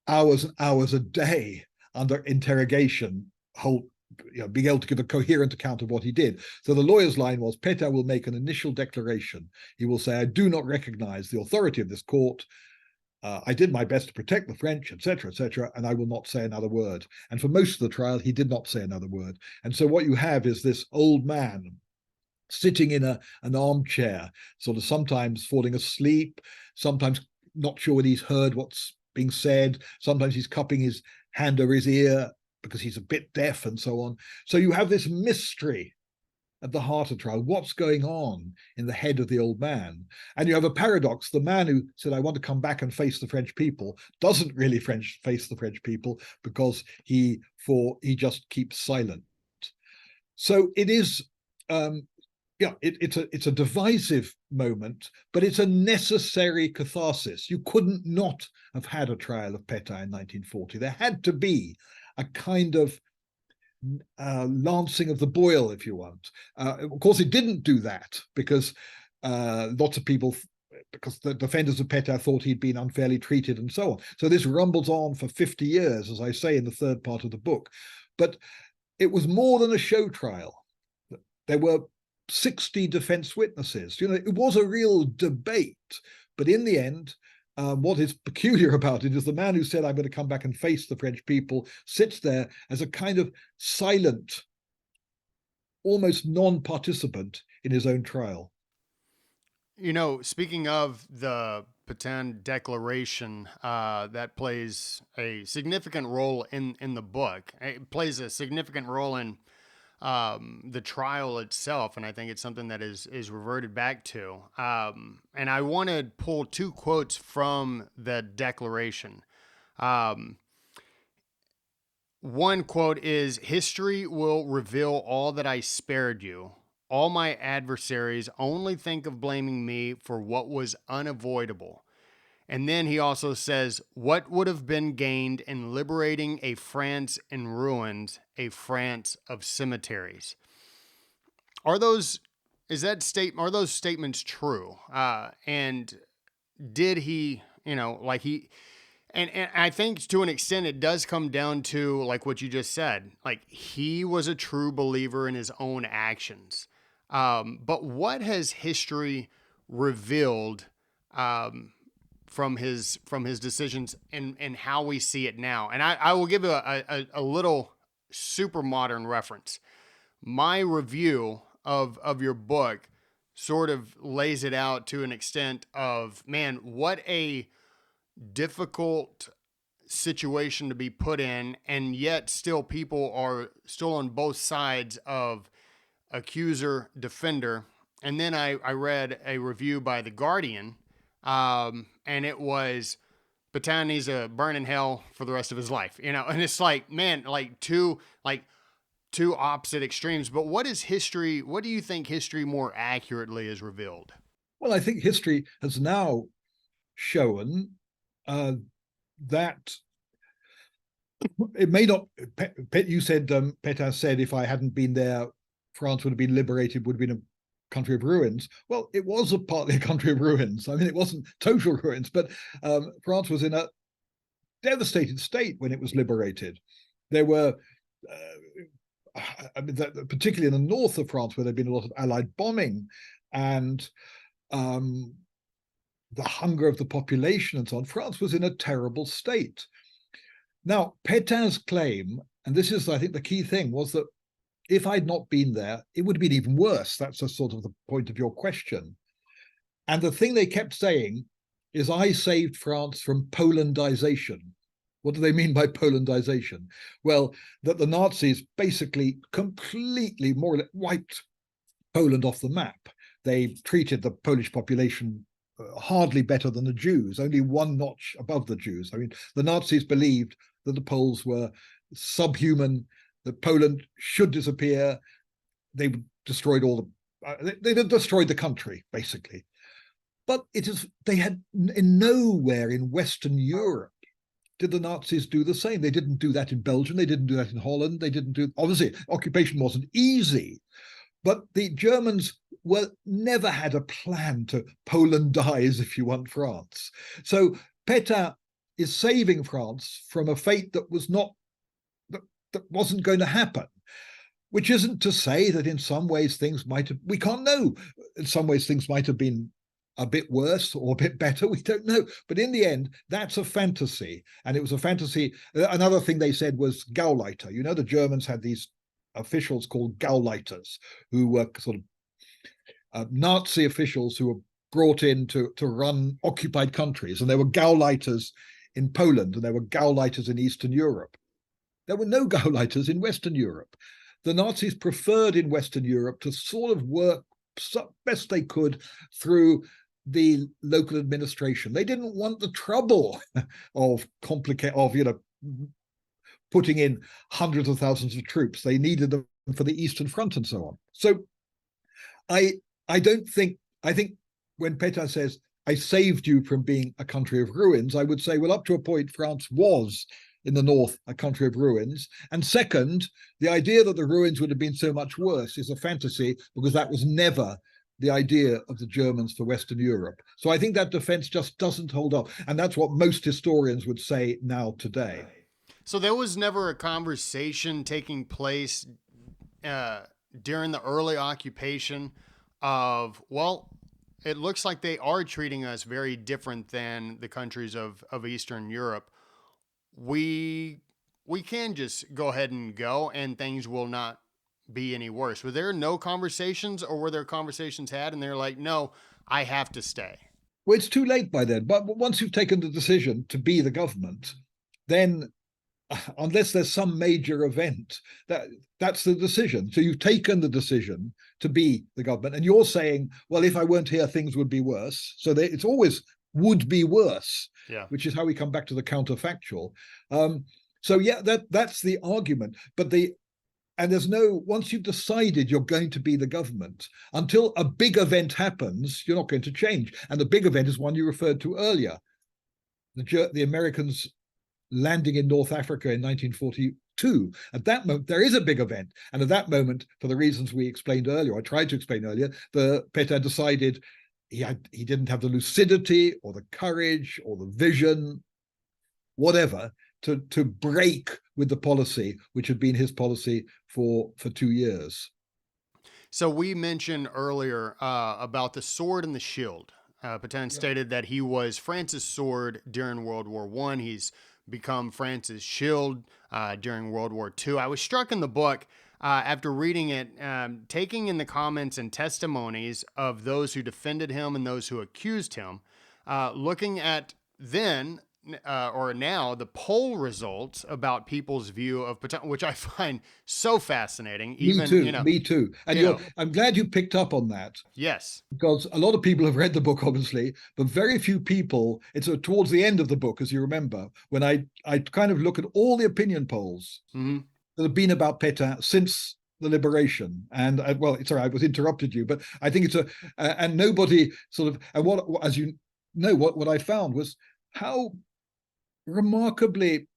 hours and hours a day under interrogation, being able to give a coherent account of what he did. So the lawyer's line was, Pétain will make an initial declaration. He will say, I do not recognize the authority of this court. I did my best to protect the French, etc., and I will not say another word. And for most of the trial, he did not say another word. And so what you have is this old man sitting in an armchair, sort of sometimes falling asleep, sometimes not sure whether he's heard what's being said, sometimes he's cupping his hand over his ear because he's a bit deaf and so on. So you have this mystery at the heart of trial. What's going on in the head of the old man? And you have a paradox. The man who said, I want to come back and face the French people, doesn't really face the French people because he just keeps silent. So it is, it's a divisive moment, but it's a necessary catharsis. You couldn't not have had a trial of Pétain in 1940. There had to be a kind of lancing of the boil, if you want. Of course, it didn't do that because lots of people, because the defenders of Pétain thought he'd been unfairly treated and so on. So this rumbles on for 50 years, as I say in the third part of the book. But it was more than a show trial. There were 60 defense witnesses. It was a real debate. But in the end, what is peculiar about it is the man who said, I'm going to come back and face the French people, sits there as a kind of silent, almost non-participant in his own trial. Speaking of the Pétain Declaration, that plays a significant role in the book. It plays a significant role in the trial itself, and I think it's something that is reverted back to. And I want to pull two quotes from the Declaration. One quote is, history will reveal all that I spared you. All my adversaries only think of blaming me for what was unavoidable. And then he also says, what would have been gained in liberating a France in ruins, a France of cemeteries? Are those statements true? And did he, and I think to an extent it does come down to like what you just said, like he was a true believer in his own actions. But what has history revealed, from his decisions and how we see it now? And I will give a little super modern reference. My review of your book sort of lays it out to an extent of, man, what a difficult situation to be put in, and yet still people are still on both sides of accuser, defender. And then I read a review by The Guardian, and it was Pétain needs to burn in hell for the rest of his life, you know? And it's like, man, two opposite extremes. But what is history? What do you think history more accurately is revealed? Well, I think history has now shown that it may not. You said Pétain said, if I hadn't been there, France would have been liberated, would have been a country of ruins. Well, it was partly a country of ruins. I mean, it wasn't total ruins, but France was in a devastated state when it was liberated. There were, particularly in the north of France, where there'd been a lot of Allied bombing and the hunger of the population and so on. France was in a terrible state. Now, Pétain's claim, and this is, I think, the key thing, was that if I'd not been there, it would have been even worse. That's a sort of the point of your question. And the thing they kept saying is, I saved France from Polandization. What do they mean by Polandization? Well, that the Nazis basically completely, more or less, wiped Poland off the map. They treated the Polish population hardly better than the Jews, only one notch above the Jews. I mean, the Nazis believed that the Poles were subhuman, that Poland should disappear. They destroyed they destroyed the country, basically. But they had nowhere in Western Europe did the Nazis do the same. They didn't do that in Belgium. They didn't do that in Holland. They didn't do, obviously, occupation wasn't easy, but the Germans never had a plan to Polandize, if you want, France. So Pétain is saving France from a fate that wasn't going to happen, which isn't to say that in some ways things might have, we can't know. In some ways things might have been a bit worse or a bit better, we don't know. But in the end, that's a fantasy. And it was a fantasy. Another thing they said was Gauleiter. You know, the Germans had these officials called Gauleiters, who were sort of Nazi officials who were brought in to run occupied countries. And there were Gauleiters in Poland, and there were Gauleiters in Eastern Europe. There were no Gauleiters in Western Europe. The Nazis preferred in Western Europe to sort of work best they could through the local administration. They didn't want the trouble of putting in hundreds of thousands of troops. They needed them for the Eastern Front and so on. So I think when Pétain says, I saved you from being a country of ruins, I would say, well, up to a point, France was in the north a country of ruins. And second, the idea that the ruins would have been so much worse is a fantasy, because that was never the idea of the Germans for Western Europe. So I think that defense just doesn't hold up. And that's what most historians would say now today. So there was never a conversation taking place during the early occupation of, well, it looks like they are treating us very different than the countries of Eastern Europe. We can just go ahead and go, and things will not be any worse. Were there no conversations, or were there conversations had and they're like, no, I have to stay? Well, it's too late by then. But once you've taken the decision to be the government, then unless there's some major event, that's the decision. So you've taken the decision to be the government, and you're saying, well, if I weren't here, things would be worse. So it's always would be worse, which is how we come back to the counterfactual. So yeah, that's the argument. But there's no, once you've decided you're going to be the government, until a big event happens, you're not going to change. And the big event is one you referred to earlier. The Americans landing in North Africa in 1942. At that moment, there is a big event. And at that moment, for the reasons we explained earlier, I tried to explain earlier, Pétain decided he didn't have the lucidity or the courage or the vision, whatever, to break with the policy, which had been his policy for 2 years. So we mentioned earlier about the sword and the shield. Pétain stated that he was France's sword during World War I. He's become France's shield during World War II. I was struck in the book after reading it, taking in the comments and testimonies of those who defended him and those who accused him, looking at then or now the poll results about people's view of Pétain, which I find so fascinating. Even, Me too. And I'm glad you picked up on that. Yes. Because a lot of people have read the book, obviously, but very few people, it's towards the end of the book, as you remember, when I kind of look at all the opinion polls that have been about Pétain since the liberation. And well, it's all right, I was interrupted you, but I think it's and nobody sort of, and what, as you know, what I found was how remarkably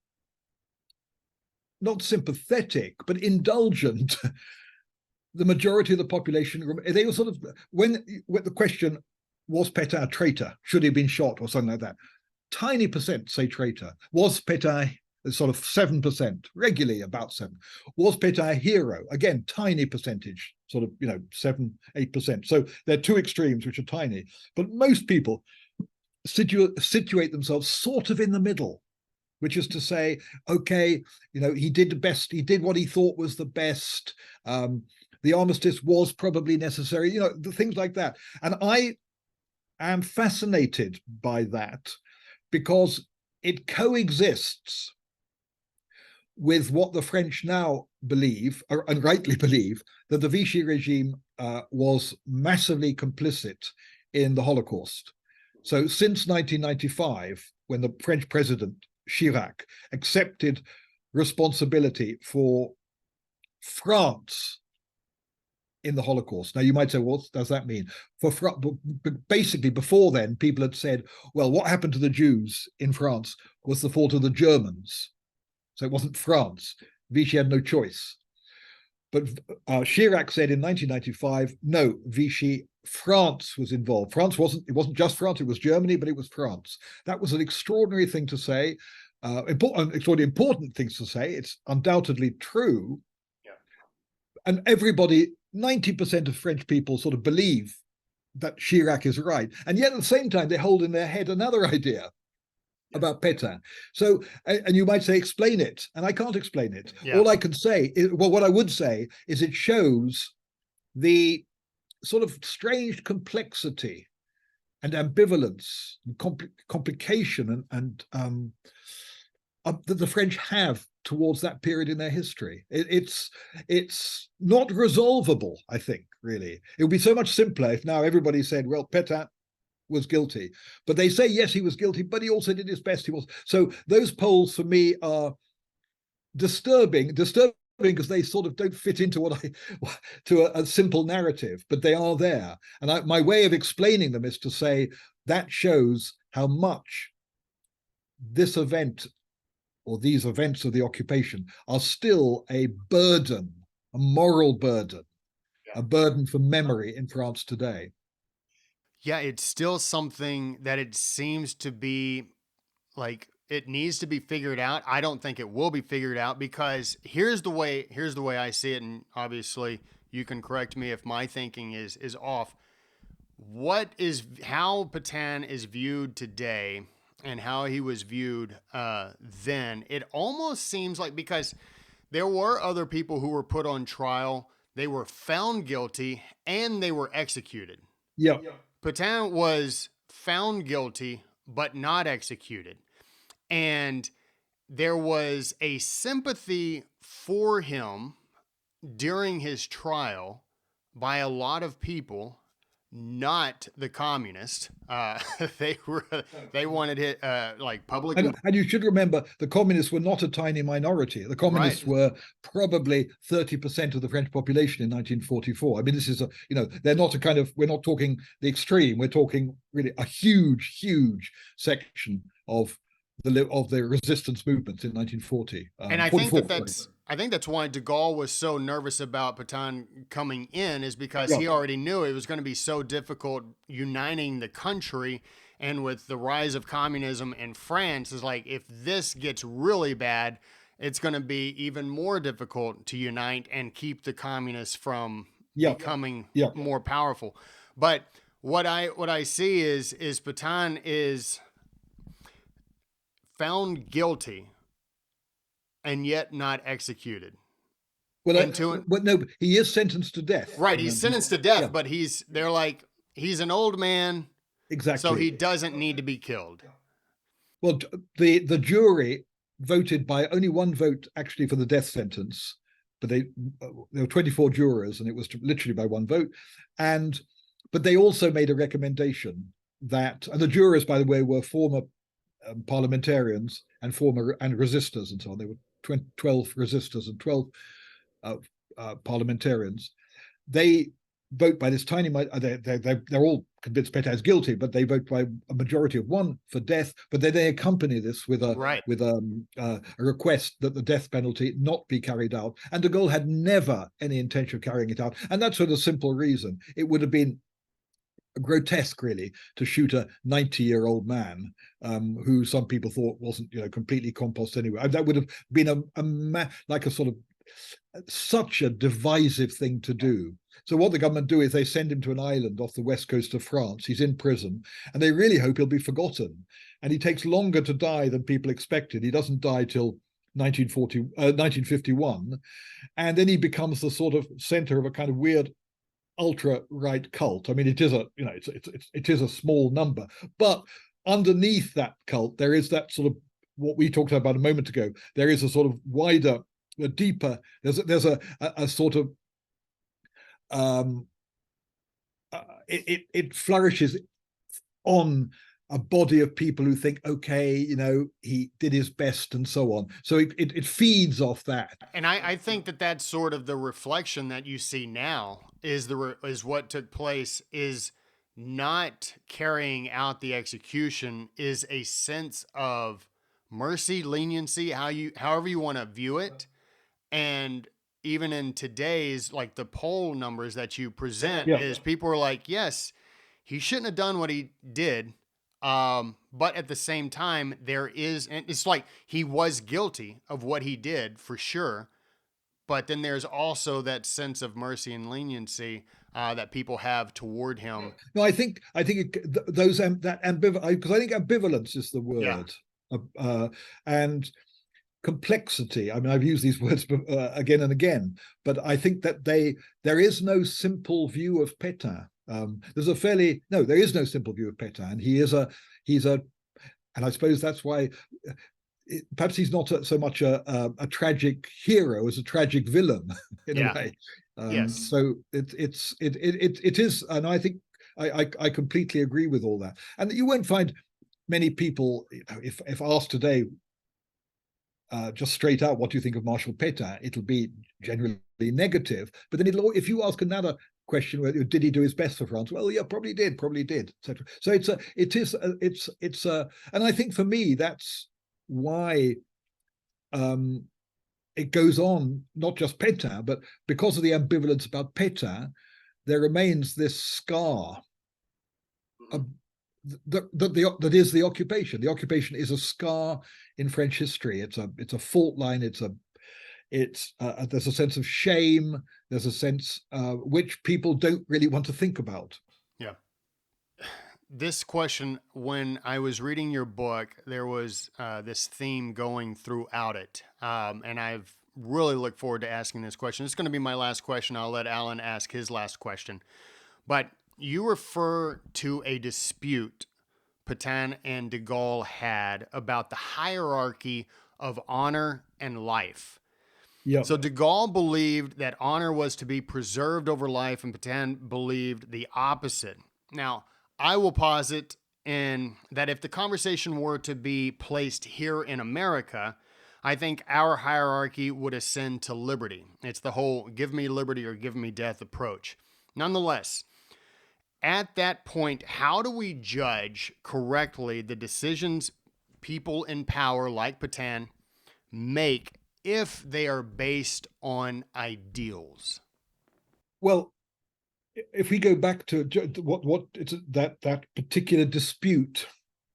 not sympathetic, but indulgent the majority of the population, they were sort of, when the question, was Pétain a traitor? Should he have been shot or something like that? Tiny percent say traitor. Was Pétain sort of 7%, regularly about 7%. Was Pétain a hero? Again, tiny percentage, sort of, 7, 8%. So there are two extremes, which are tiny. But most people situate themselves sort of in the middle, which is to say, okay, he did the best, he did what he thought was the best. The armistice was probably necessary, the things like that. And I am fascinated by that because it coexists with what the French now believe, and rightly believe, that the Vichy regime was massively complicit in the Holocaust. So since 1995, when the French president Chirac accepted responsibility for France in the Holocaust. Now, you might say, what does that mean? Basically, before then, people had said, well, what happened to the Jews in France was the fault of the Germans. So it wasn't France. Vichy had no choice. But Chirac said in 1995, no, Vichy, France was involved. It wasn't just France, it was Germany, but it was France. That was an extraordinary thing to say, extraordinarily important things to say. It's undoubtedly true. Yeah. And everybody, 90% of French people sort of believe that Chirac is right. And yet at the same time, they hold in their head another idea about Pétain. So, and you might say, explain it. And I can't explain it. Yeah. All I can say is, well, what I would say is it shows the sort of strange complexity and ambivalence and complication and that the French have towards that period in their history. It's not resolvable, I think, really. It would be so much simpler if now everybody said, well, Pétain was guilty. But they say, yes, he was guilty, but he also did his best. He was. So those polls for me are disturbing because they sort of don't fit into a simple narrative, but they are there. And my way of explaining them is to say that shows how much this event or these events of the occupation are still a burden, a moral burden, a burden for memory in France today. Yeah, it's still something that it seems to be like it needs to be figured out. I don't think it will be figured out because here's the way I see it, and obviously you can correct me if my thinking is off. How Pétain is viewed today and how he was viewed then, it almost seems like, because there were other people who were put on trial, they were found guilty, and they were executed. Yeah. Pétain was found guilty, but not executed. And there was a sympathy for him during his trial by a lot of people, not the communists. They wanted it like public. And you should remember, the communists were not a tiny minority. The communists were probably 30% of the French population in 1944. I mean, this is they're not a kind of, we're not talking the extreme. We're talking really a huge, huge section of the resistance movements in 1940. And I think that's why de Gaulle was so nervous about Pétain coming in, is because he already knew it was going to be so difficult uniting the country. And with the rise of communism in France, is like, if this gets really bad, it's going to be even more difficult to unite and keep the communists from becoming more powerful. But what I see is Pétain is found guilty and yet not executed. Well, no, he is sentenced to death. Right, he's sentenced to death, but they're like, he's an old man, exactly. So he doesn't need to be killed. Well, the jury voted by only one vote actually for the death sentence, but there were 24 jurors, and it was literally by one vote. But they also made a recommendation that, and the jurors, by the way, were former parliamentarians and resistors and so on. There were 12 resistors and 12 parliamentarians. They vote by this tiny, they're all convinced Pétain is guilty, but they vote by a majority of one for death. But then they accompany this with a request that the death penalty not be carried out. And de Gaulle had never any intention of carrying it out, and that's for the simple reason it would have been grotesque, really, to shoot a 90-year-old man who some people thought wasn't, completely compost anyway. That would have been like a sort of such a divisive thing to do. So what the government do is they send him to an island off the west coast of France. He's in prison, and they really hope he'll be forgotten. And he takes longer to die than people expected. He doesn't die till 1951, and then he becomes the sort of center of a kind of weird ultra-right cult. I mean, it is a small number, but underneath that cult, there is that sort of what we talked about a moment ago. There is a sort of wider, a deeper. There's a sort of it flourishes on a body of people who think, okay, he did his best and so on. So it feeds off that. And I think that's sort of the reflection that you see now is what took place is not carrying out the execution is a sense of mercy, leniency, however you want to view it. And even in today's, like the poll numbers that you present is people are like, yes, he shouldn't have done what he did. But at the same time, and it's like he was guilty of what he did for sure. But then there's also that sense of mercy and leniency that people have toward him. No, I think that ambivalence, because I think ambivalence is the word, and complexity. I mean, I've used these words again and again, but I think that there is no simple view of Pétain. There is no simple view of Pétain. And he's a, and I suppose that's why perhaps he's not so much a tragic hero as a tragic villain in a way. Yes. So it is, and I think I completely agree with all that. And you won't find many people, if asked today, just straight out, what do you think of Marshal Pétain? It'll be generally negative. But then if you ask another question, did he do his best for France? Well, yeah, probably did, etc. So it's and I think for me that's why it goes on, not just Pétain, but because of the ambivalence about Pétain, there remains this scar that is the occupation. The occupation is a scar in French history. It's a fault line. There's a sense of shame. There's a sense which people don't really want to think about. Yeah. This question, when I was reading your book, there was this theme going throughout it. And I've really looked forward to asking this question. It's going to be my last question. I'll let Alan ask his last question. But you refer to a dispute Pétain and de Gaulle had about the hierarchy of honor and life. Yep. So de Gaulle believed that honor was to be preserved over life, and Pétain believed the opposite. Now, I will posit that if the conversation were to be placed here in America, I think our hierarchy would ascend to liberty. It's the whole give me liberty or give me death approach. Nonetheless, at that point, how do we judge correctly the decisions people in power like Pétain make if they are based on ideals? Well, if we go back to what it's that particular dispute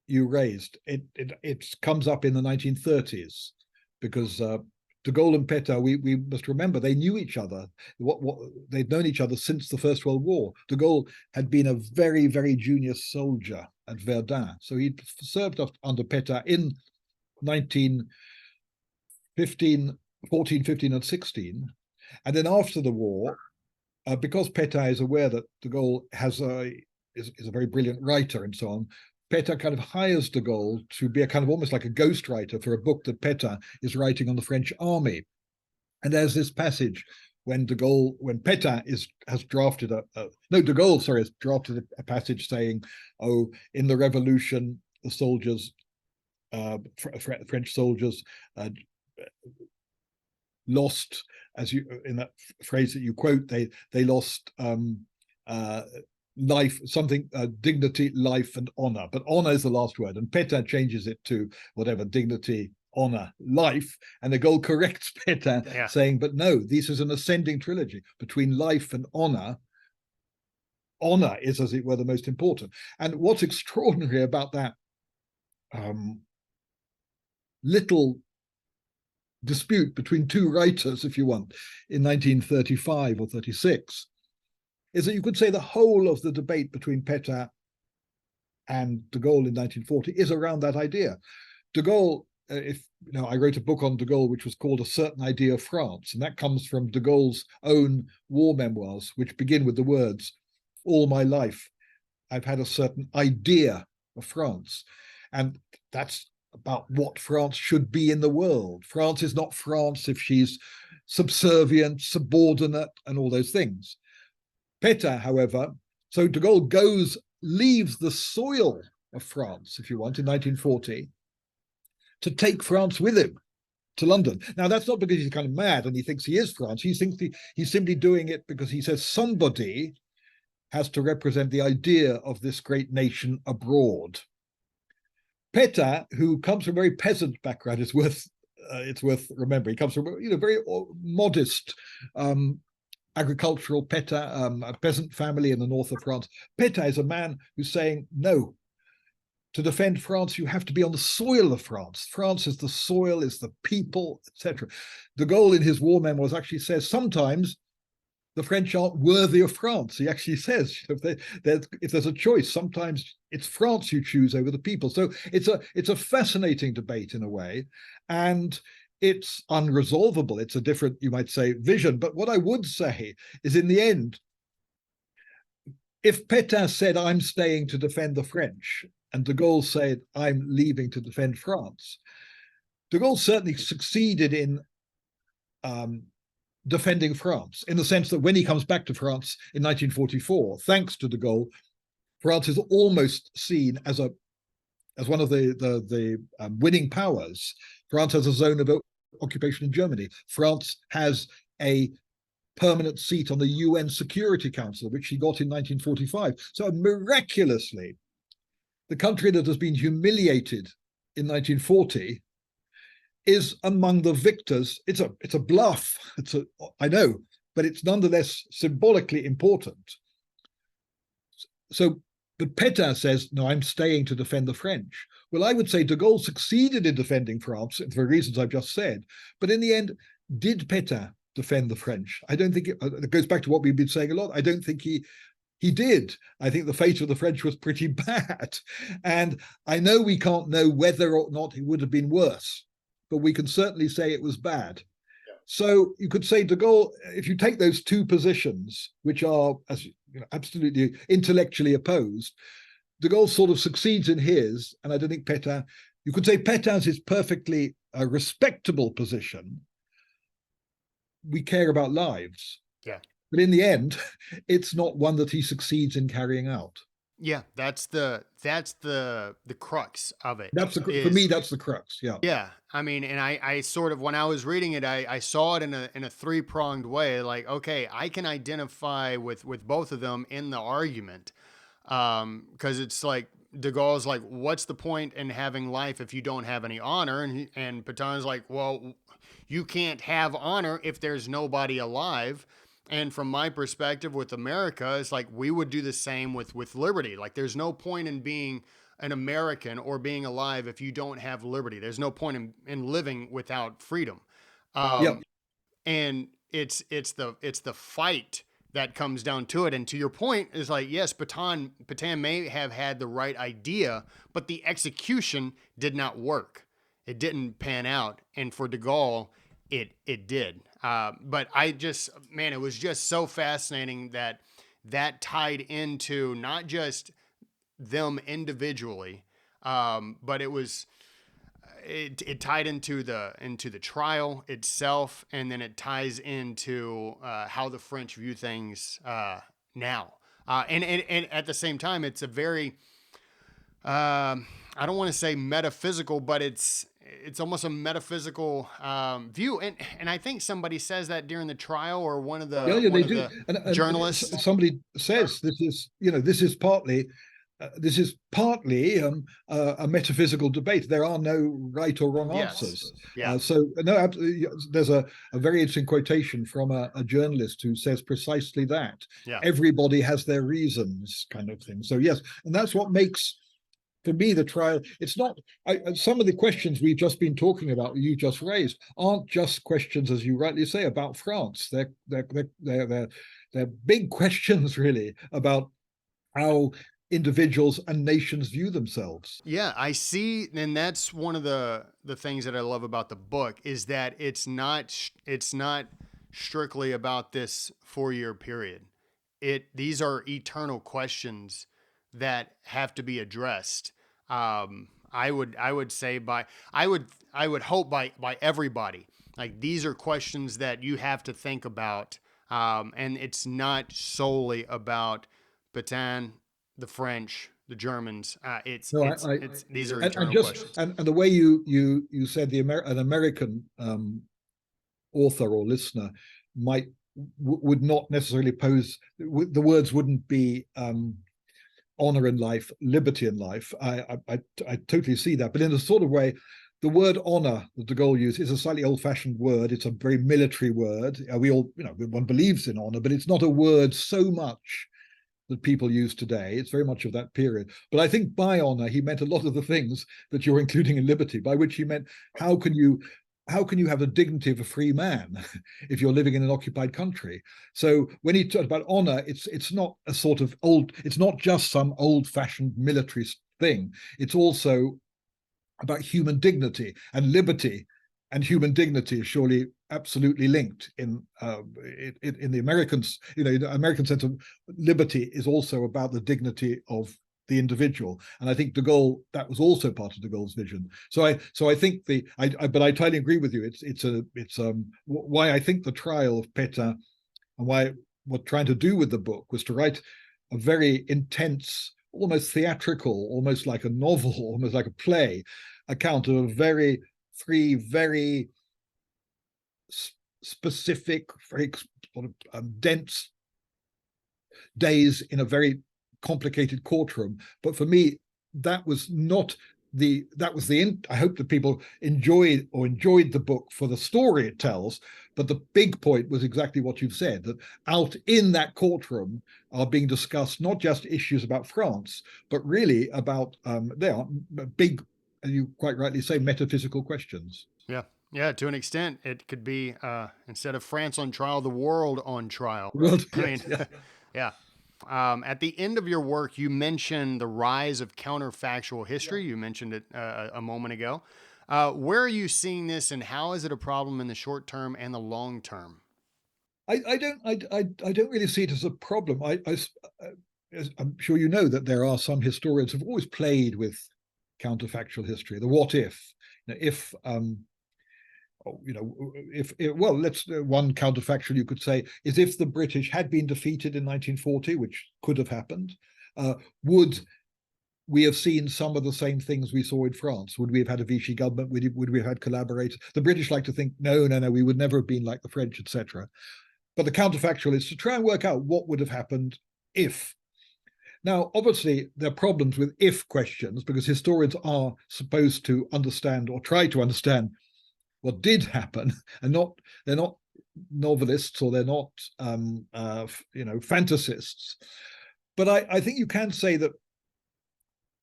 you raised, it comes up in the 1930s because de Gaulle and Pétain, we must remember, they knew each other. They'd known each other since the First World War. De Gaulle had been a very, very junior soldier at Verdun, so he'd served under Pétain in 1914, 15, and 16, and then after the war. Because Pétain is aware that de Gaulle is a very brilliant writer and so on, Pétain kind of hires de Gaulle to be a kind of almost like a ghostwriter for a book that Pétain is writing on the French army. And there's this passage when Pétain has drafted de Gaulle, sorry, has drafted a passage saying, oh, in the revolution, the soldiers, French soldiers, lost, as you in that phrase that you quote, they lost life, something, dignity, life, and honor. But honor is the last word, and Pétain changes it to whatever, dignity, honor, life, and de Gaulle corrects Pétain, saying, but no, this is an ascending trilogy between life and honor. Honor is, as it were, the most important. And what's extraordinary about that little dispute between two writers, if you want, in 1935 or 36, is that you could say the whole of the debate between Pétain and de Gaulle in 1940 is around that idea. De Gaulle, I wrote a book on de Gaulle which was called A Certain Idea of France, and that comes from de Gaulle's own war memoirs, which begin with the words, all my life I've had a certain idea of France. And that's about what France should be in the world. France is not France if she's subservient, subordinate, and all those things. Pétain, however, so de Gaulle leaves the soil of France, if you want, in 1940, to take France with him to London. Now, that's not because he's kind of mad and he thinks he is France. He thinks he's simply doing it because he says somebody has to represent the idea of this great nation abroad. Pétain, who comes from a very peasant background, it's worth remembering. He comes from a very modest agricultural Pétain, a peasant family in the north of France. Pétain is a man who's saying, no, to defend France, you have to be on the soil of France. France is the soil, is the people, etc. De Gaulle, in his war memoirs, actually says sometimes the French aren't worthy of France. He actually says, if there's a choice, sometimes it's France you choose over the people. So it's a fascinating debate in a way, and it's unresolvable. It's a different, you might say, vision. But what I would say is, in the end, if Pétain said, I'm staying to defend the French, and de Gaulle said, I'm leaving to defend France, de Gaulle certainly succeeded in defending France, in the sense that when he comes back to France in 1944, thanks to de Gaulle, France is almost seen as one of the winning powers. France has a zone of occupation in Germany. France has a permanent seat on the UN Security Council, which he got in 1945. So miraculously, the country that has been humiliated in 1940 is among the victors. It's a bluff. I know, but it's nonetheless symbolically important. So, but Pétain says, no, I'm staying to defend the French. Well, I would say de Gaulle succeeded in defending France for reasons I've just said. But in the end, did Pétain defend the French? I don't think it goes back to what we've been saying a lot. I don't think he did. I think the fate of the French was pretty bad. And I know we can't know whether or not it would have been worse, but we can certainly say it was bad. Yeah. So you could say de Gaulle, if you take those two positions, which are absolutely intellectually opposed, de Gaulle sort of succeeds in his, and I don't think Pétain, you could say Pétain's is perfectly a respectable position. We care about lives. Yeah. But in the end, it's not one that he succeeds in carrying out. Yeah, that's the crux of it. For me, that's the crux. Yeah. Yeah. I mean, and I sort of, when I was reading it, I saw it in a three-pronged way. Like, okay, I can identify with both of them in the argument. Because it's like, de Gaulle's like, what's the point in having life if you don't have any honor? And Petain's like, well, you can't have honor if there's nobody alive. And from my perspective with America, it's like we would do the same with liberty. Like there's no point in being an American or being alive if you don't have liberty. There's no point in living without freedom. And it's the fight that comes down to it. And to your point is like, yes, Pétain may have had the right idea, but the execution did not work. It didn't pan out. And for de Gaulle, it did. But it was just so fascinating that tied into not just them individually, but it tied into the trial itself, and then it ties into how the French view things now. And at the same time, it's a very I don't want to say metaphysical, but it's almost a metaphysical view. And I think somebody says that during the trial, or one of the Yeah, they do. And journalists. Somebody says this is partly a metaphysical debate. There are no right or wrong answers. Yeah. So no, there's a very interesting quotation from a journalist who says precisely that. Yeah. Everybody has their reasons, kind of thing. So yes, and that's what makes, for me, the trial. It's not. Some of the questions we've just been talking about, you just raised, aren't just questions, as you rightly say, about France. They're big questions, really, about how individuals and nations view themselves. Yeah, I see, and that's one of the things that I love about the book, is that it's not strictly about this 4-year period. These are eternal questions that have to be addressed. I would say I would hope by everybody. Like, these are questions that you have to think about, and it's not solely about Pétain, the French, the Germans. These are eternal questions. And the way you said an American author or listener would not necessarily pose, the words wouldn't be honor in life, liberty in life. I totally see that, but in a sort of way, the word honor that de Gaulle used is a slightly old-fashioned word. It's a very military word. We all, one believes in honor, but it's not a word so much that people use today. It's very much of that period. But I think by honor, he meant a lot of the things that you're including in liberty, by which he meant, how can you have the dignity of a free man if you're living in an occupied country? So when he talked about honor, it's not a sort of it's not just some old-fashioned military thing. It's also about human dignity, and liberty and human dignity is surely absolutely linked in the Americans. The American sense of liberty is also about the dignity of the individual, and I think de Gaulle, that was also part of de Gaulle's vision. So I think but I totally agree with you. It's why I think the trial of Pétain, and why what trying to do with the book was to write a very intense, almost theatrical, almost like a novel, almost like a play account of a very free, very specific, very sort of dense days in a very complicated courtroom. But for me, that was I hope that people enjoyed the book for the story it tells, but the big point was exactly what you've said, that out in that courtroom are being discussed not just issues about France, but really about there are big, as you quite rightly say, metaphysical questions. Yeah, to an extent, it could be, instead of France on trial, the world on trial. World, I mean, yeah. At the end of your work, you mentioned the rise of counterfactual history. You mentioned it a moment ago. Where are you seeing this, and how is it a problem in the short term and the long term? I don't really see it as a problem. I'm sure you know that there are some historians who've always played with counterfactual history. The what if, let's one counterfactual you could say is, if the British had been defeated in 1940, which could have happened, would we have seen some of the same things we saw in France? Would we have had a Vichy government? Would we have had collaborators? The British like to think, no, we would never have been like the French, etc. But the counterfactual is to try and work out what would have happened if. Now, obviously, there are problems with if questions, because historians are supposed to understand, or try to understand, what did happen, and they're not novelists, or they're not fantasists. But I think you can say that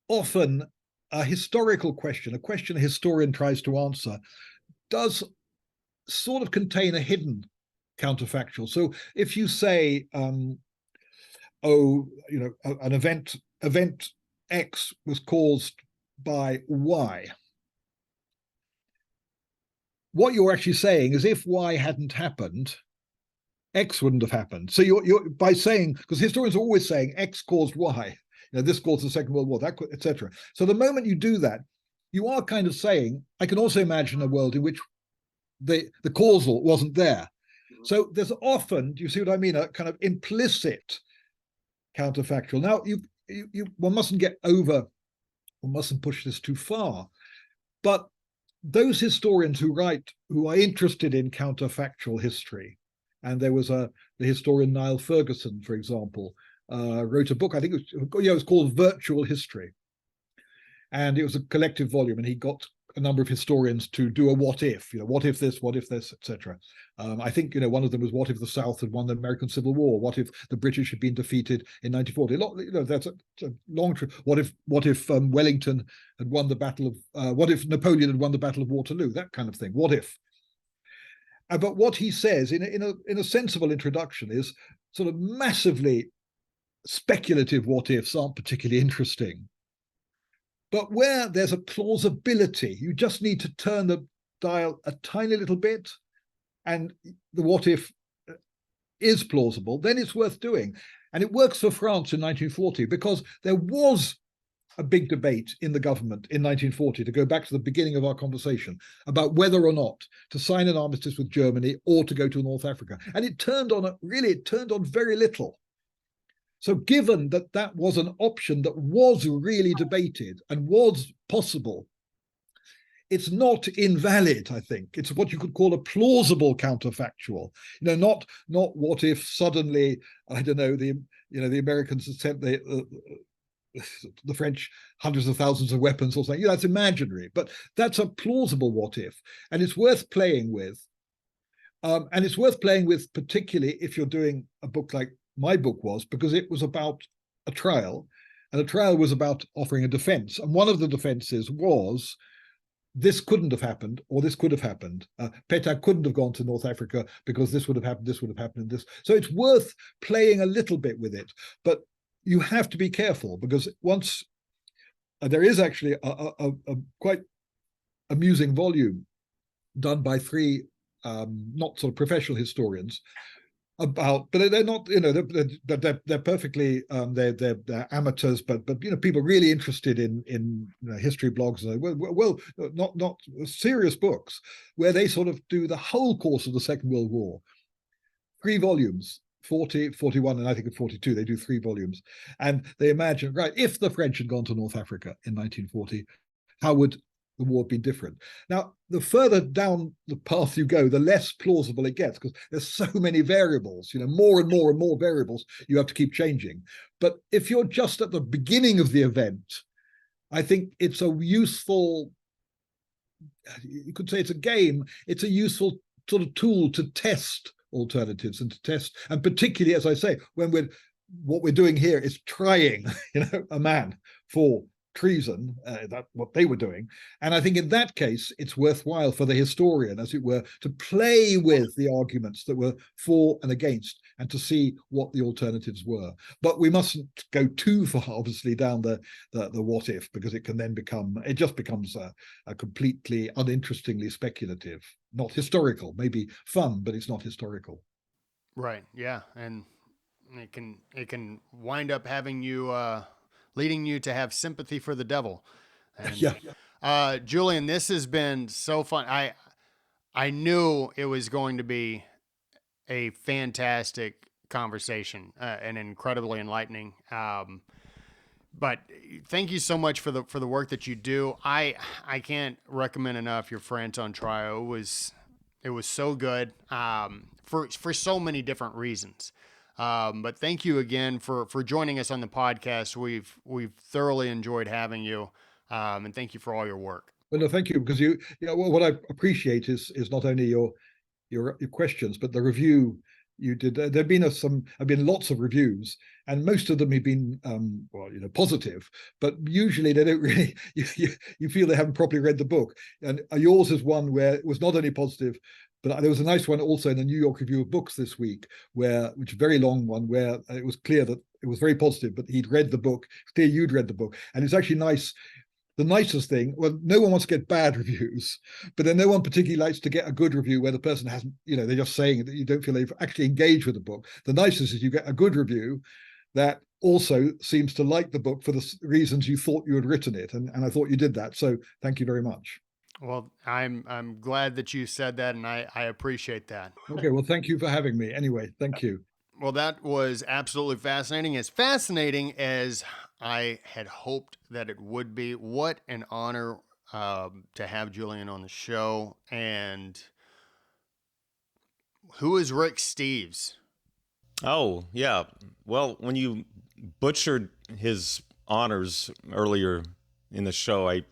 often a historical question, a question a historian tries to answer, does sort of contain a hidden counterfactual. So if you say, an event X was caused by Y, what you're actually saying is, if Y hadn't happened, X wouldn't have happened. So you're by saying, because historians are always saying X caused Y, this caused the Second World War, that, etc. So the moment you do that, you are kind of saying, I can also imagine a world in which the causal wasn't there. So there's often, do you see what I mean, a kind of implicit counterfactual. Now, one mustn't one mustn't push this too far, but those historians who are interested in counterfactual history, and there was the historian Niall Ferguson, for example, wrote a book, I think it was called Virtual History. And it was a collective volume, and he got a number of historians to do a what if this, etc. I think one of them was what if the South had won the American Civil War? What if the British had been defeated in 1940? That's a long trip. What if Wellington had won the battle of? What if Napoleon had won the Battle of Waterloo? That kind of thing. What if? But what he says in a sensible introduction is sort of massively speculative what ifs aren't particularly interesting. But where there's a plausibility, you just need to turn the dial a tiny little bit, and the what if is plausible, then it's worth doing. And it works for France in 1940 because there was a big debate in the government in 1940, to go back to the beginning of our conversation, about whether or not to sign an armistice with Germany or to go to North Africa. And it turned on very little. So given that that was an option that was really debated and was possible, it's not invalid, I think. It's what you could call a plausible counterfactual. Not what if suddenly, I don't know, the Americans had sent the French hundreds of thousands of weapons or something. That's imaginary, but that's a plausible what if, and it's worth playing with. And it's worth playing with, particularly if you're doing a book like my book was, because it was about a trial, and a trial was about offering a defense. And one of the defenses was, this couldn't have happened, or this could have happened. Pétain couldn't have gone to North Africa because this would have happened, this would have happened, and this. So it's worth playing a little bit with it, but you have to be careful, because once there is actually a quite amusing volume done by three not sort of professional historians about, but they're not, they're perfectly they're amateurs, but people really interested in history blogs, not serious books, where they sort of do the whole course of the Second World War, 3 volumes, 40, 41, and I think at 42 they do 3 volumes, and they imagine, right, if the French had gone to North Africa in 1940, how would the war be different? Now, the further down the path you go, the less plausible it gets, because there's so many variables, more and more and more variables you have to keep changing. But if you're just at the beginning of the event, I think it's a useful, you could say it's a game, it's a useful sort of tool to test alternatives and to test, and particularly, as I say, when what we're doing here is trying, a man for treason, that's what they were doing. And I think in that case, it's worthwhile for the historian, as it were, to play with the arguments that were for and against, and to see what the alternatives were. But we mustn't go too far, obviously, down the what if, because it can then becomes a completely uninterestingly speculative, not historical, maybe fun, but it's not historical. Right. Yeah. And it can wind up having you leading you to have sympathy for the devil. And, yeah. Julian, this has been so fun. I knew it was going to be a fantastic conversation and incredibly enlightening. But thank you so much for the work that you do. I can't recommend enough your France on Trial. It was so good for so many different reasons. But thank you again for joining us on the podcast. We've thoroughly enjoyed having you, and thank you for all your work. Well, no, thank you, because what I appreciate is not only your questions, but the review you did. There've been lots of reviews, and most of them have been positive, but usually they don't really. You feel they haven't properly read the book, and yours is one where it was not only positive. But there was a nice one also in the New York Review of Books this week, which is a very long one, where it was clear that it was very positive, but he'd read the book. It's clear you'd read the book. And it's actually nice. The nicest thing, well, no one wants to get bad reviews, but then no one particularly likes to get a good review where the person hasn't, they're just saying that you don't feel they've actually engaged with the book. The nicest is you get a good review that also seems to like the book for the reasons you thought you had written it, and I thought you did that. So thank you very much. Well, I'm glad that you said that, and I appreciate that. Okay, well, thank you for having me. Anyway, thank you. Well, that was absolutely fascinating. As fascinating as I had hoped that it would be. What an honor to have Julian on the show. And who is Rick Steves? Oh, yeah. Well, when you butchered his honors earlier in the show, I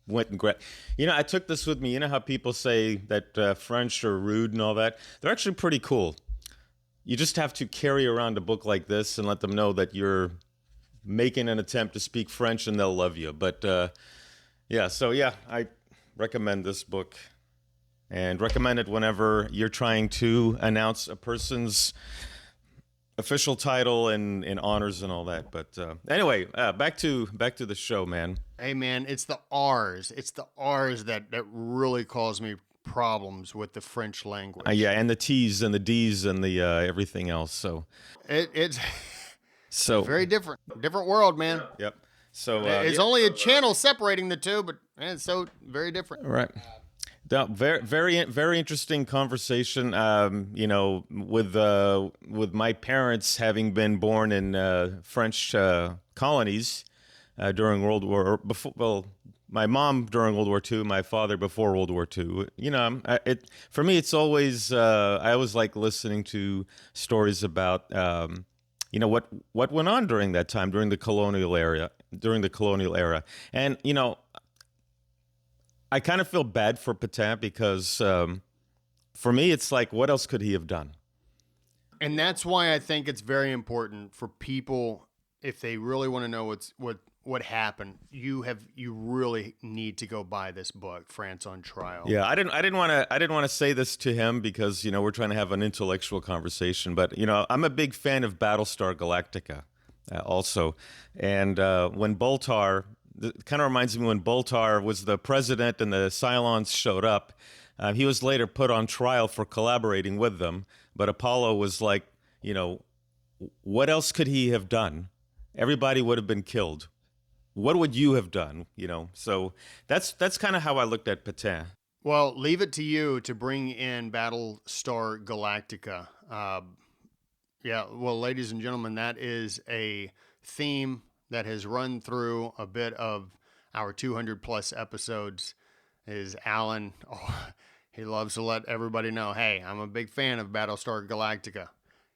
went and grabbed. I took this with me. You know how people say that French are rude and all that? They're actually pretty cool. You just have to carry around a book like this and let them know that you're making an attempt to speak French, and they'll love you. But I recommend this book, and recommend it whenever you're trying to announce a person's official title and honors and all that. But anyway, back to the show, man. Hey, man, it's the R's. It's the R's that really cause me problems with the French language. Yeah, and the T's and the D's and the everything else. So it's so very different world, man. Yep. So it's only a channel separating the two, but it's so very different. Right. Very interesting conversation. With my parents having been born in French colonies during World War before. Well, my mom during World War II, my father before World War II. For me, it's always I always like listening to stories about what went on during that time, during the colonial era, and I kind of feel bad for Pétain because for me, it's like, what else could he have done? And that's why I think it's very important for people, if they really want to know what happened, you really need to go buy this book, France on Trial. Yeah, I didn't want to say this to him because we're trying to have an intellectual conversation, but I'm a big fan of Battlestar Galactica, also, and when Boltar. It kind of reminds me when Boltar was the president and the Cylons showed up. He was later put on trial for collaborating with them. But Apollo was like, what else could he have done? Everybody would have been killed. What would you have done? So that's kind of how I looked at Pétain. Well, leave it to you to bring in Battlestar Galactica. Well, ladies and gentlemen, that is a theme that has run through a bit of our 200 plus episodes. Is Alan, he loves to let everybody know, hey, I'm a big fan of Battlestar Galactica.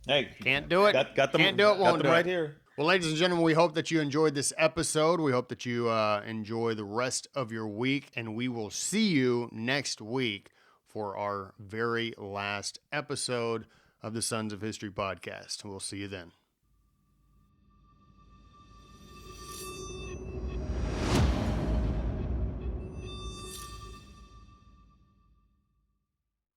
Hey, can't do it. Got them, can't do it. Won't do right it. Here. Well, ladies and gentlemen, we hope that you enjoyed this episode. We hope that you enjoy the rest of your week, and we will see you next week for our very last episode of the Sons of History podcast. We'll see you then.